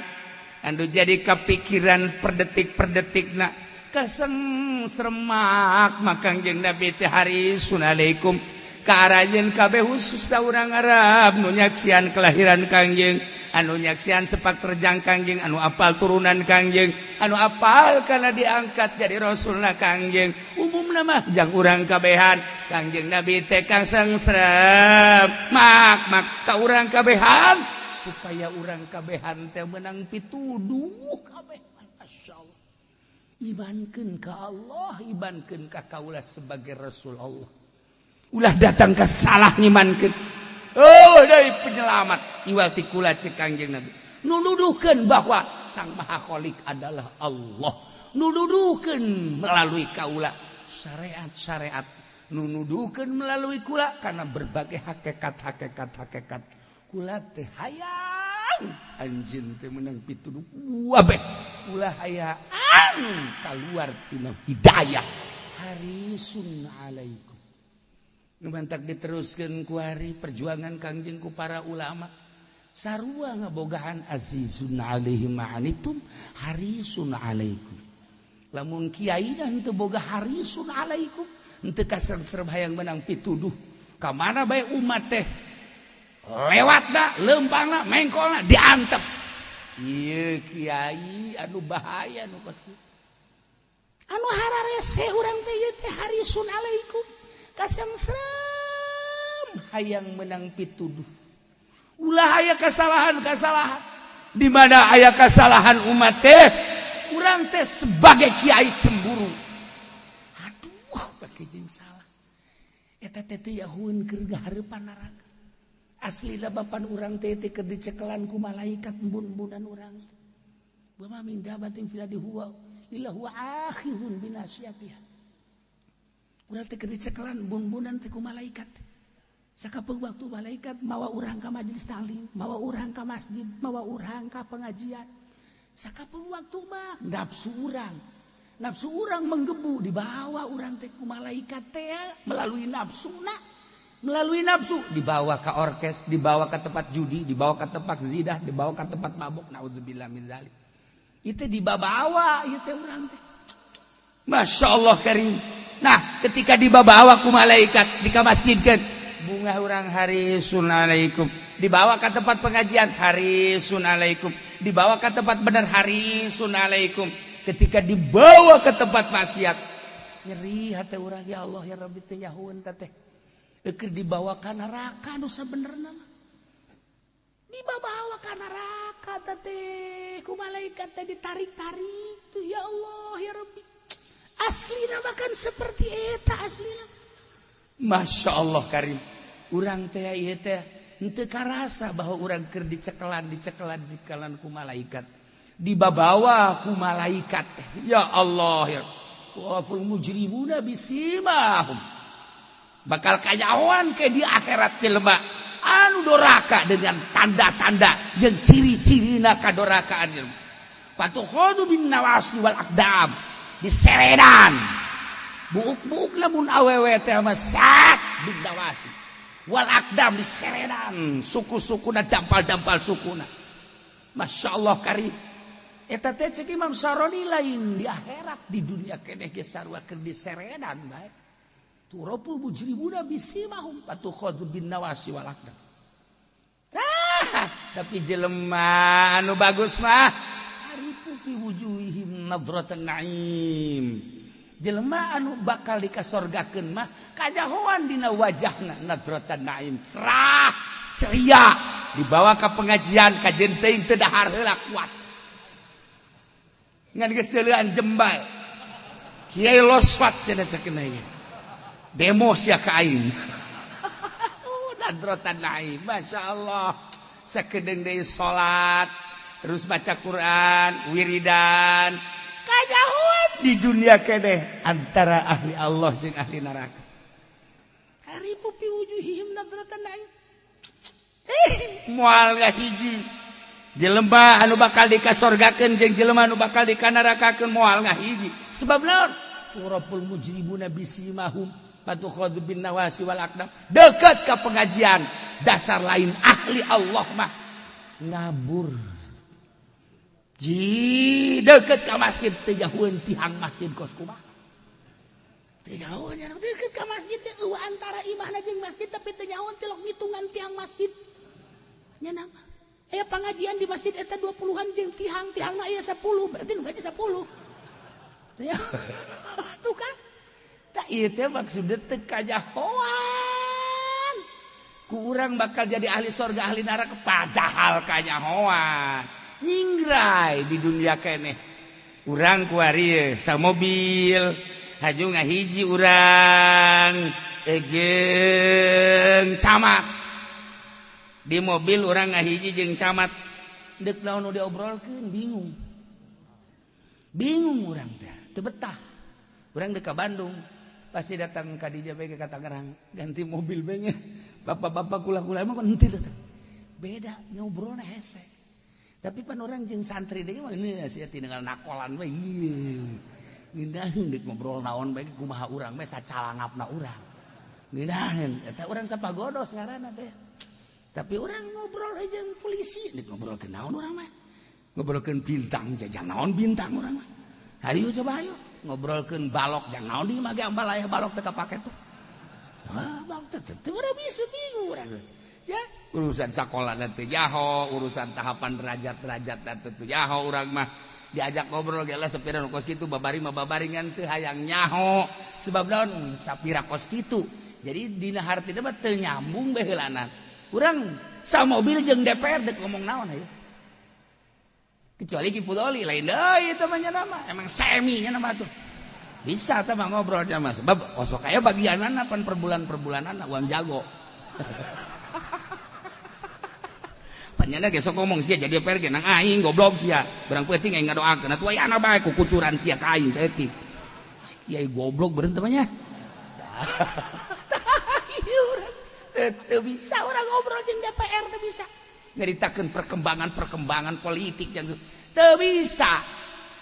anu jadi kapikiran perdetik-perdetikna kaseng sremak Kangjeng Nabi teh harisun alaikum kaarajeun kabeh khusus da urang Arab nu nyaksian kelahiran Kangjeng, anu nyaksian sepak terjang Kangjeng, anu apal turunan Kangjeng, anu apal kana diangkat jadi rasulna Kangjeng. Umumna mah jang urang kabehan Kangjeng Nabi teh kaseng srem mak ka urang kabehan supaya urang kabehan teh meunang pituduh kabeh. Masyaallah. Imankeun ka Allah, imankeun ka kaula sebagai rasul Allah. Ulah datang ke salah nyimankeun. Oh, dari penyelamat iwal ti kula cek Kangjeng Nabi. Nu nuduhkeun bahwa Sang Maha Khalik adalah Allah. Nu nuduhkeun melalui kaula syariat-syariat. Nu nuduhkeun melalui kula karena berbagai hakikat. Kula teh hayang anjeun teh meunang pituduh wabeh. Kula hayang kaluar tina hidayah. Harisun alaikum. Numantak diteruskan ku hari perjuangan Kangjeng ku para ulama sarua ngabogahan azizun alaihi ma'anittum harisun alaikum. Lamun kiai dan teu boga harisun alaikum henteu kasang-serem hayang menang pituduh ka mana bae umat teh lewatna leumpangna mengkolna diantep. Ieu kiai anu bahaya nu kos kitu. Anu hararese urang teh ieu teh harisun alaikum. Kasang serem hayang menang pituduh. Ulah aya kesalahan di mana aya kesalahan umat teh urang teh sebagai kiai cemburu. Aduh bake jeung salah eta teh teh yahueun keur gahareupan neraka. Aslina bapan urang teh keur dicekelan ku malaikat embun-embunan urang. Wa ma min dabatin fil ardi huwa illa huwa akhizun binasiyatiha. Urang teh keur dicekelan bun-bunan teh ku malaikat. Sakapeung waktu malaikat mawa urang ka majelis taklim, mawa urang ka masjid, mawa urang ka pengajian. Sakapeung waktu mah nafsu urang menggebu dibawa urang teh ku malaikat teh melalui nafsu dibawa ka orkes, dibawa ka tempat judi, dibawa ka tempat zidah, dibawa ka tempat mabuk. Naudzubillah min zalik. Itu dibawa ieu teh urang teh. Masya Allah karim. Nah, ketika dibawa ku malaikat dikamasjidkeun, bunga urang harisun alaikum. Dibawa ke tempat pengajian harisun alaikum. Dibawa ke tempat benar harisun alaikum. Ketika dibawa ke tempat maksiat, nyeri hati urang ya Allah ya Rabbi teh nyahueun teh. Keur dibawa ka neraka nu sabenerna mah. Dibawa ka neraka teh ku malaikat teh ditarik-tarik tuh ya Allah ya Rabbi. Aslina makan seperti eta aslina. Masya Allah karim. Urang teh ieu teh henteu karasa bahwa urang keur dicekelan ku malaikat dibawa ku malaikat ya Allah ya waful mujrimuna bisimahum bakal kayawan ke di akhirat jelema anu doraka dengan tanda-tanda jeung ciri-cirina kadorakaan jelema patukhadu bin nawasi wal aqdam diseredan buuk-buuk lamun awewe teh mah sak bin nawasi wal aqdam diseredan suku-sukuna dampal-dampal sukuna masyaallah karim eta teh cek Imam Saroni lain di akhirat di dunia keneh ge sarua keur diseredan bae turapul mujrimuna bisimahum patukhadu bin nawasi wal aqdam tapi jelema anu bagus mah haripu fi wujuhihim nadratan naim jelema anu bakal dikasorgakeun mah kajahoan dina wajahna nadratan naim cerah ceria dibawa ka pengajian kajen teuing teu dahar heula kuat ngan geus deuleuan jembal kiai loswat cenah cekeuna ieu demo sia ka aing nadratan naim masyaallah sakedeung deui salat terus baca Quran wiridan kajahoan di dunia keneh antara ahli Allah jeung ahli neraka haripu fi wujuhihim nadratan naim moal ngahiji jelema anu bakal dikasorgakeun jeung jelema anu bakal dikanarakakeun moal ngahiji sebab naon turapul mujrimuna bisimahum patukhadu bin nawasi wal aqdam deukeut ka pengajian dasar lain ahli Allah mah ngabur ji deukeut ka masjid teu jauheun tihang masjid kos kumaha teu jauh nya deukeut ka masjid teh eueuh antara imahna jeung masjid tapi teu jauh tilok ngitungan tiang masjid nya nama aya pengajian di masjid eta 20-an jeung tihang-tihangna aya 10 berarti nu gaji 10 teu ya tuh kan tah ieu teh maksudna teu kajahoan ku urang bakal jadi ahli surga ahli neraka padahal kajahoan nyingrai di dunia keneh urang ku ari sa mobil haju ngahiji urang jeung camat di mobil urang ngahiji jeung camat deuk naon nu diobrolkeun bingung urang teh teu betah urang deuk ka Bandung pasti datang ka dieu bae ka Tangerang ganti mobil bae nya bapak-bapak kula-kula mah henteu datang beda ngobrolna hese tapi pan orang jeung santri deui mah geus sia tinggal nakolan we ieu ngindaheun deuk ngobrol naon bae kumaha urang bae sacalangapna urang ngindaheun eta urang sapagodos ngaranna teh tapi urang ngobrol jeung polisi deuk ngobrolkeun naon urang mah ngobrolkeun bintang jajang naon bintang urang mah hayu coba hayu ngobrolkeun balok jang naon di mage ambal aya balok teu kapake tuh balok teh urang bisa bingung urang ya urusan sakola teh jaho urusan tahapan derajat-derajat teh jaho urang mah diajak ngobrol ge lah sepira nu kos kitu babari mah babaringan teu hayang nyaho sebab naon sapira kos kitu jadi dina hartina mah teu nyambung bae heulanan urang sa mobil jeung DPR dek ngomong naon aya kecuali Ki Fudoli lain deui eta mah nya nama emang semi nya nama tuh bisa teh mah ngobrol nya mah sebab osok aya bagianana pan perbulan-perbulanana uang jago panjana ge sok ngomong sia jadi DPR ge nang aing goblok sia barang peuting aing ngadoakeun atuh aya ana bae ku kucuran sia ka aing saeutik kiai goblok beureun teh mah nya teu bisa orang ngobrol jeung DPR teu bisa nyaritakeun perkembangan politik yang teu bisa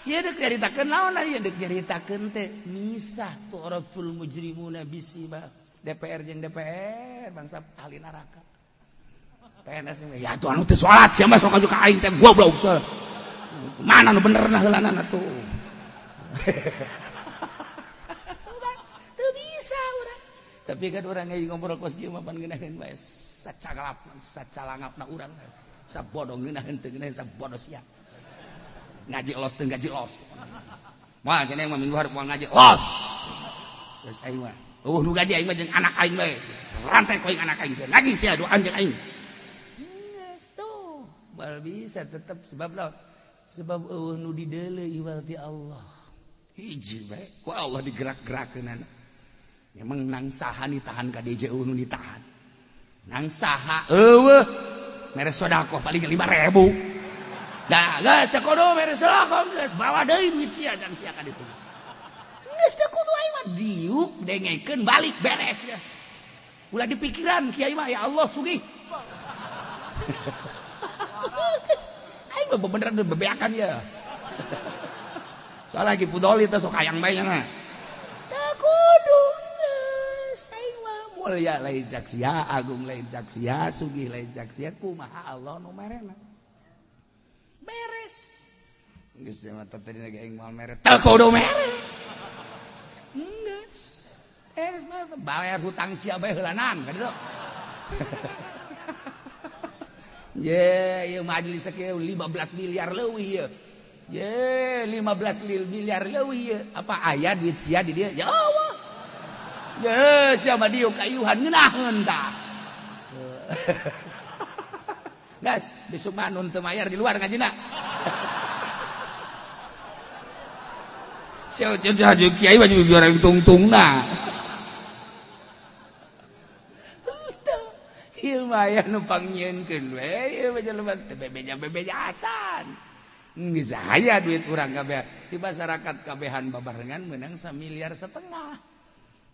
ieu deuk nyaritakeun naon ieu deuk nyaritakeun teh misah turaful mujrimuna bisima DPR jeung DPR bangsa ahli neraka PNS ya tuh anu teu salat sia mah sok ka aing teh goblok mana nu benerna heulanan atuh teu bisa urang tapi kan orang yang ngobrol kos kieu mah pan ngeunaheun bae sacalangapna urang sabodoh ngeunaheun teu ngeunaheun sabodoh sia ngaji los teu ngaji los moal cenah mah minggu hareup moal ngaji los geus aing mah nu gaji aing mah jeung anak aing bae rantai ku aing anak aing sia ngaji sia doan jeung aing geus tuh bal bisa tetep sebab naon sebab eueuh nu dideuleuh iwalti Allah hiji bae ku Allah digerak-gerakeunana memang nang saha ditahan ka DJ nu ditahan nang saha mere sodaqoh paling 5.000 dah geus teu kudu mere sodaqoh geus bawa deui duit sia can sia ka ditulis geus teu kudu aing mah diuk dengekeun balik beres geus ulah dipikiran kiai mah ya Allah sugih aing mah beneran bebeakan ya soalnya lagi pudoli teh sok hayang bae nya teu kudu aing mah mulya lain cak sia agung lain cak sia sugih lain cak sia kumaha Allah nu merena beres geus mah tadi lagi aing moal mere teu kudu mere geus beres bayar hutang sia bae heulanan ka ditu ye ieu majelis kieu 15 miliar leuwih ieu ye 15 miliar leuwih ieu apa aya duit sia di dieu ya Allah ye sia mah dieu kayuhan ngeunaheun tah gas besok mah nun teu mayar di luar ngajina sia jadi kiai mah juga orang tungtungna ieu mah aya nu pangnyeunkeun we ieu mah jelema teu bebeja acan geus aya duit urang kabeh di masyarakat kabehan babarengan meunang 1,5 miliar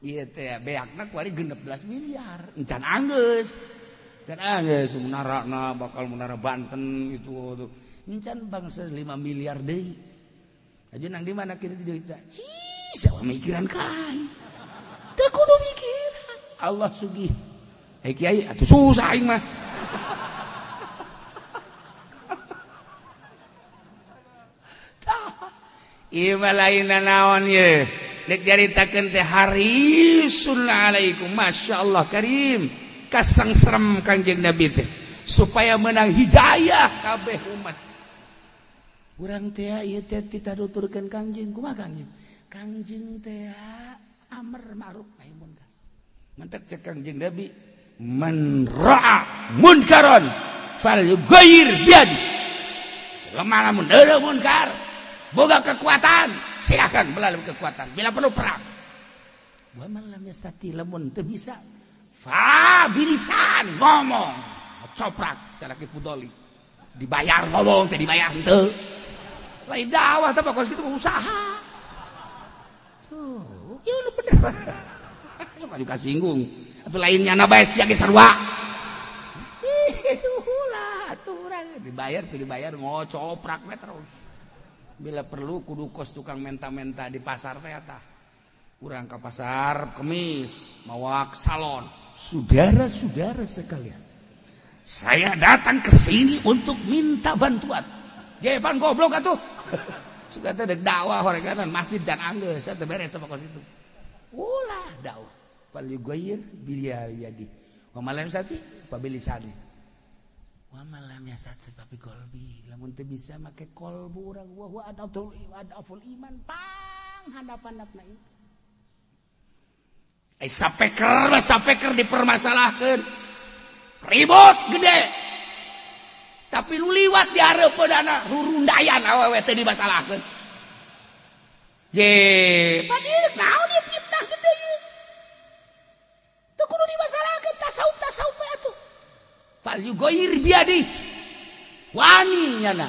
ieu teh beakna kuari 16 miliar encan anggeus munarana bakal munara Banten itu encan bangsa 5 miliar deui ajeun nang di mana kieu deui teh sawa mikiran kain teu kudu mikiran Allah sugih kiai atuh susah aing mah ieu mah lainna naon ye dek jaritakeun teh harisun alaikum masyaallah karim kasangserem Kangjeng Nabi teh supaya menang hidayah kabeh umat urang teh ieu teh ditaduturkeun Kangjeng kumaha Kangjeng teh amr ma'ruf nahi munkar mantep cek Kangjeng Nabi man ra'a munkaran falyughayyir biyadi selama lamun ada munkar boga kekuatan silakan melalui kekuatan bila perlu perang wa man lam yastati lamun teu bisa fa bilisan ngomong coprak cara ki pudoli dibayar ngomong teh dibayar henteu lain dakwah teh pokos kitu usaha tuh ieu nu bener sok juga singgung atuh lainnya na bae sia ge sarua ulah atuh urang dibayar ngocoprak we terus bila perlu kudu kos tukang menta-menta di pasar teh tah urang ka pasar kemis mawak salon saudara-saudara sekalian saya datang ke sini untuk minta bantuan gepan goblok atuh suka teh dek dakwah horeganan masjid jan anggeus teh beres sama kos itu ulah dakwah fal yughayyir biyadi wa malam sati pabilisani wa malam yasati papi qalbi lamun teu bisa make qalbu urang wa adaful iman pang handap-handapna ieu sapeker dipermasalahkeun ribut gede tapi nu liwat di hareupeunana rurundayan awewe teu dimasalahkeun je padieu naon ieu fitnah gede ieu teu kudu dimasalahkeun tasawuf atuh fal yughayyir biyadi wani nyana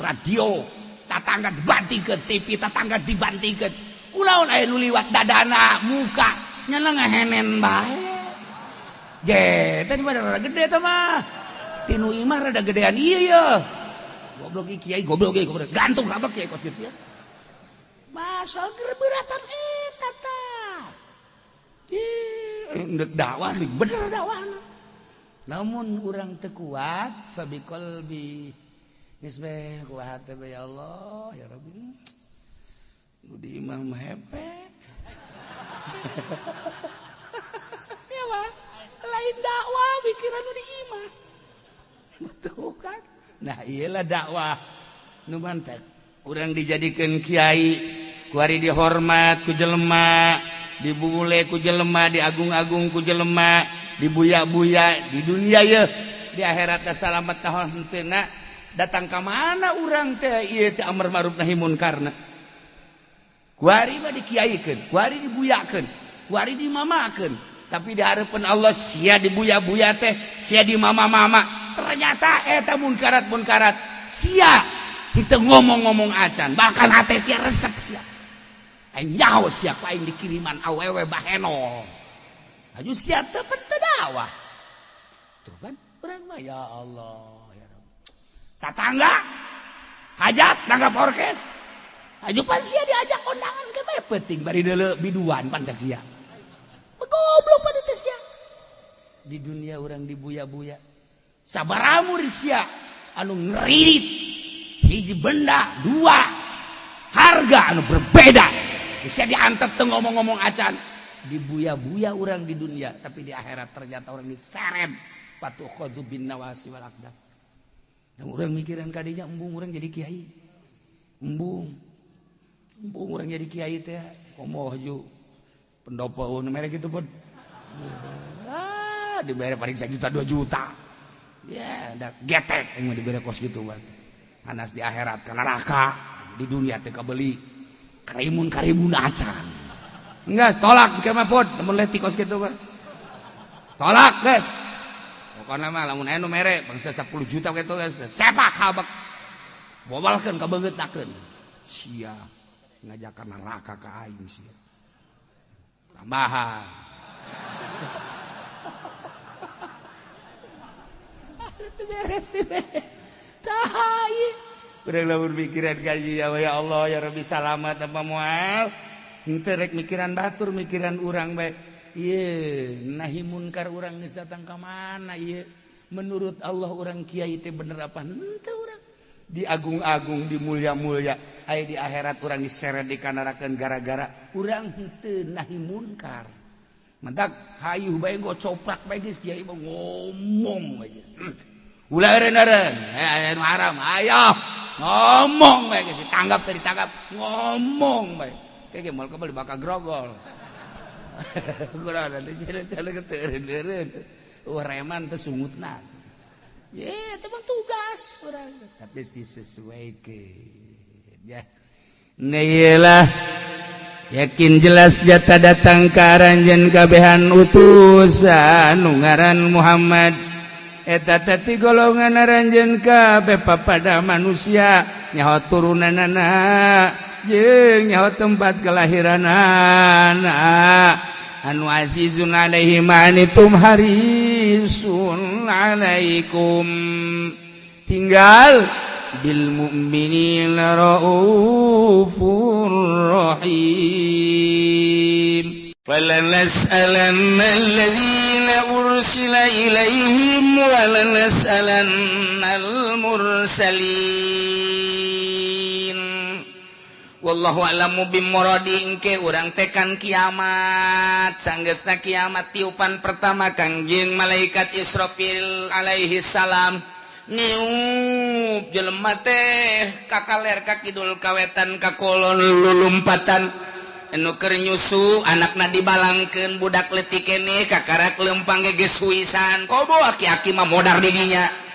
radio tatangga dibantingkeun TV tatangga dibantingkeun kunaon aya nu liwat dadana muka nyana ngahenen bae ge tadi mah rada gede teh mah tinu imah rada gedean ieu ya goblok kiai goblok gantung kabeh kiai kos kitu ya masa gerberatan eta tah ndek dakwah nih bener dakwahna namun urang teu kuat fa biqalbi geus bae kuat teh ya Allah ya Rabbi nu di imah mah hepe siapa lain dakwah pikiran nu di imah betul kan nah iyalah dakwah nu mantep urang dijadikeun kiai kuari dihormat ku jelema dibule ku jelema diagung-agung ku jelema dibuya-buya di dunia ye di akhirat teh salamet ka henteuna datang ka mana urang teh ieu teh amar ma'ruf nahi munkarna kuari mah dikiaikeun kuari dibuyakeun kuari dimamakeun tapi diharapkan Allah sia dibuya-buya teh sia di mama-mama ternyata eta munkarat sia itu ngomong-ngomong acan bahkan hati sia resep sia nyaho sia paing dikiriman awewe baheno aju sia teu dakwah tuh kan urang mah ya Allah ya Rabb tatangga hajat nanggap orkes aju pan sia diajak kondangan ke bae penting bari deuleu biduan pan cak dia goblok pada teh sia di dunia orang dibuya-buya sabaramu sia anu ngeririt hiji benda dua harga anu berbeda bisa diantep teu ngomong-ngomong acan dibuya-buya orang di dunia tapi di akhirat ternyata orang diseret patuh khadhu bin nawasi wal aqdam dan orang mikiran kadinya embung orang jadi kiai embung orang jadi kiai teh komoh ju pendopo merek itu pun dibayar paling 1 juta 2 juta ya ada getek yang mau dibayar kos gitu buat anas di akhirat ke neraka di dunia teh kabeli karimun acan enggak tolak bikin mah pod namun leti kos gitu kan tolak guys pokoknya mah lamun aya nu mere bangsa 10 juta gitu guys sepak habak bobalkeun kabeungetakeun sia ngajakan neraka ka aing sia tambahan itu beres tai udah lamun pikiran kaji ya Allah ya Rabbi salamat apa moal henteu rek mikiran batur mikiran urang bae ieu nahi munkar urang geus datang ka mana ieu menurut Allah urang kiai teh bener apa henteu urang diagung-agung dimulia-mulia aya di akhirat urang diseret dikanarakeun gara-gara urang henteu nahi munkar mentak hayuh bae gocoprak bae geus kiai mah ngomong bae geus ulah eureun-eureun anu haram ayo ngomong bae geus ditanggap teh ditangkap ngomong bae kege moal kembali bakal grogol kurang teh jalan-jalan teu eureun-eureun reman teh sungutna ya itu mah tugas orang tapi disesuaikan ya nailah yakin jelas jata datang ke aranjeun kabehan utusan nu ngaran Muhammad eta teh golongan aranjeun kabeh papada manusia nyaho turunanana jeung nyaho tempat kelahiranana anu azizun alaihi manitum harisun alaikum tinggal bil mu'minina raufur rahim falanas'alanna alladhina ursila ilaihim walanas'alanna al-mursalin wallahu a'lamu bimuradi engke urang tekan kiamat sanggeusna kiamat tiupan pertama kangjeng malaikat Israfil alaihi salam niup jelema teh ka kaler ka kidul kawetan ka kolon lulumpatan anu keur nyusu anakna dibalangkeun budak leutik keneh kakarak leumpang geus suisan kobo aki-aki mah modar di dinya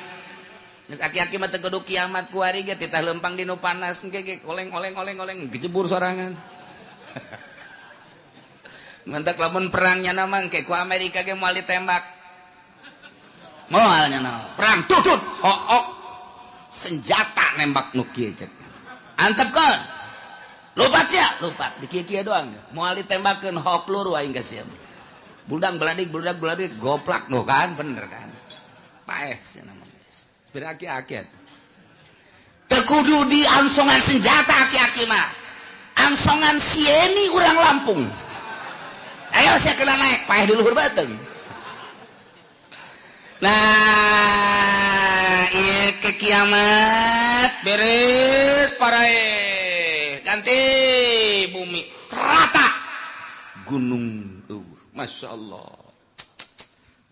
aki-aki mah teu kudu kiamat ku ari ge titah leumpang dinu panas ge oleng gejebur sorangan. Mantak lamun perangnya nama ke ku Amerika ge moal ditembak. Moalnya naon? Perang tutut hook. Senjata nembak nu kieu cek. Antepkeun. Lupat sia, lupat di kieu doang. Moal ditembakkeun hook luru aing geus sia. Budak beladik goplak no kan bener kan. Paeh sia nama. Aki-aki tekudu di ansongan senjata aki-aki mah ansongan sieni urang Lampung ayo saya kena naik paeh di luhur bateung nah ieu ke kiamat beres parae ganti bumi rata gunung Masya Allah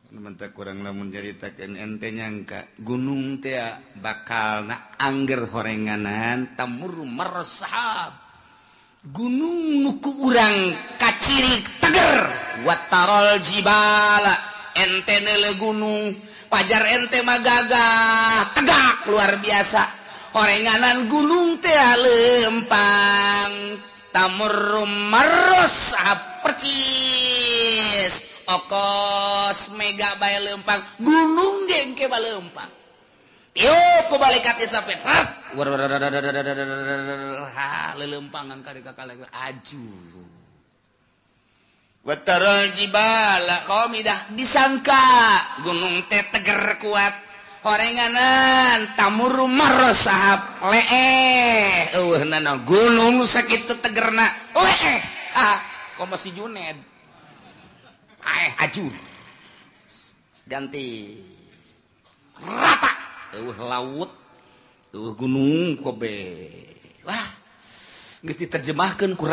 mentak kurang lamun jaritakeun ente nyangka gunung teh bakal na angger horenganan tamur meresap gunung nuku urang kaciri teger watarol jibala ente neule gunung pajar ente mah gagah tegak luar biasa horenganan gunung teh lempang tamur meresap percis okos mega bae lempang gunung dengke bae lempang yuk ku balik hati sampai lelempangan kali kakak aju watarul jibala qamidah disangka gunung teh teger kuat horenganan tamuru marasahab nana gunung sakitu tegerna kok masih Juned aju ganti rata laut gunung kobe wah geus diterjemahkeun ku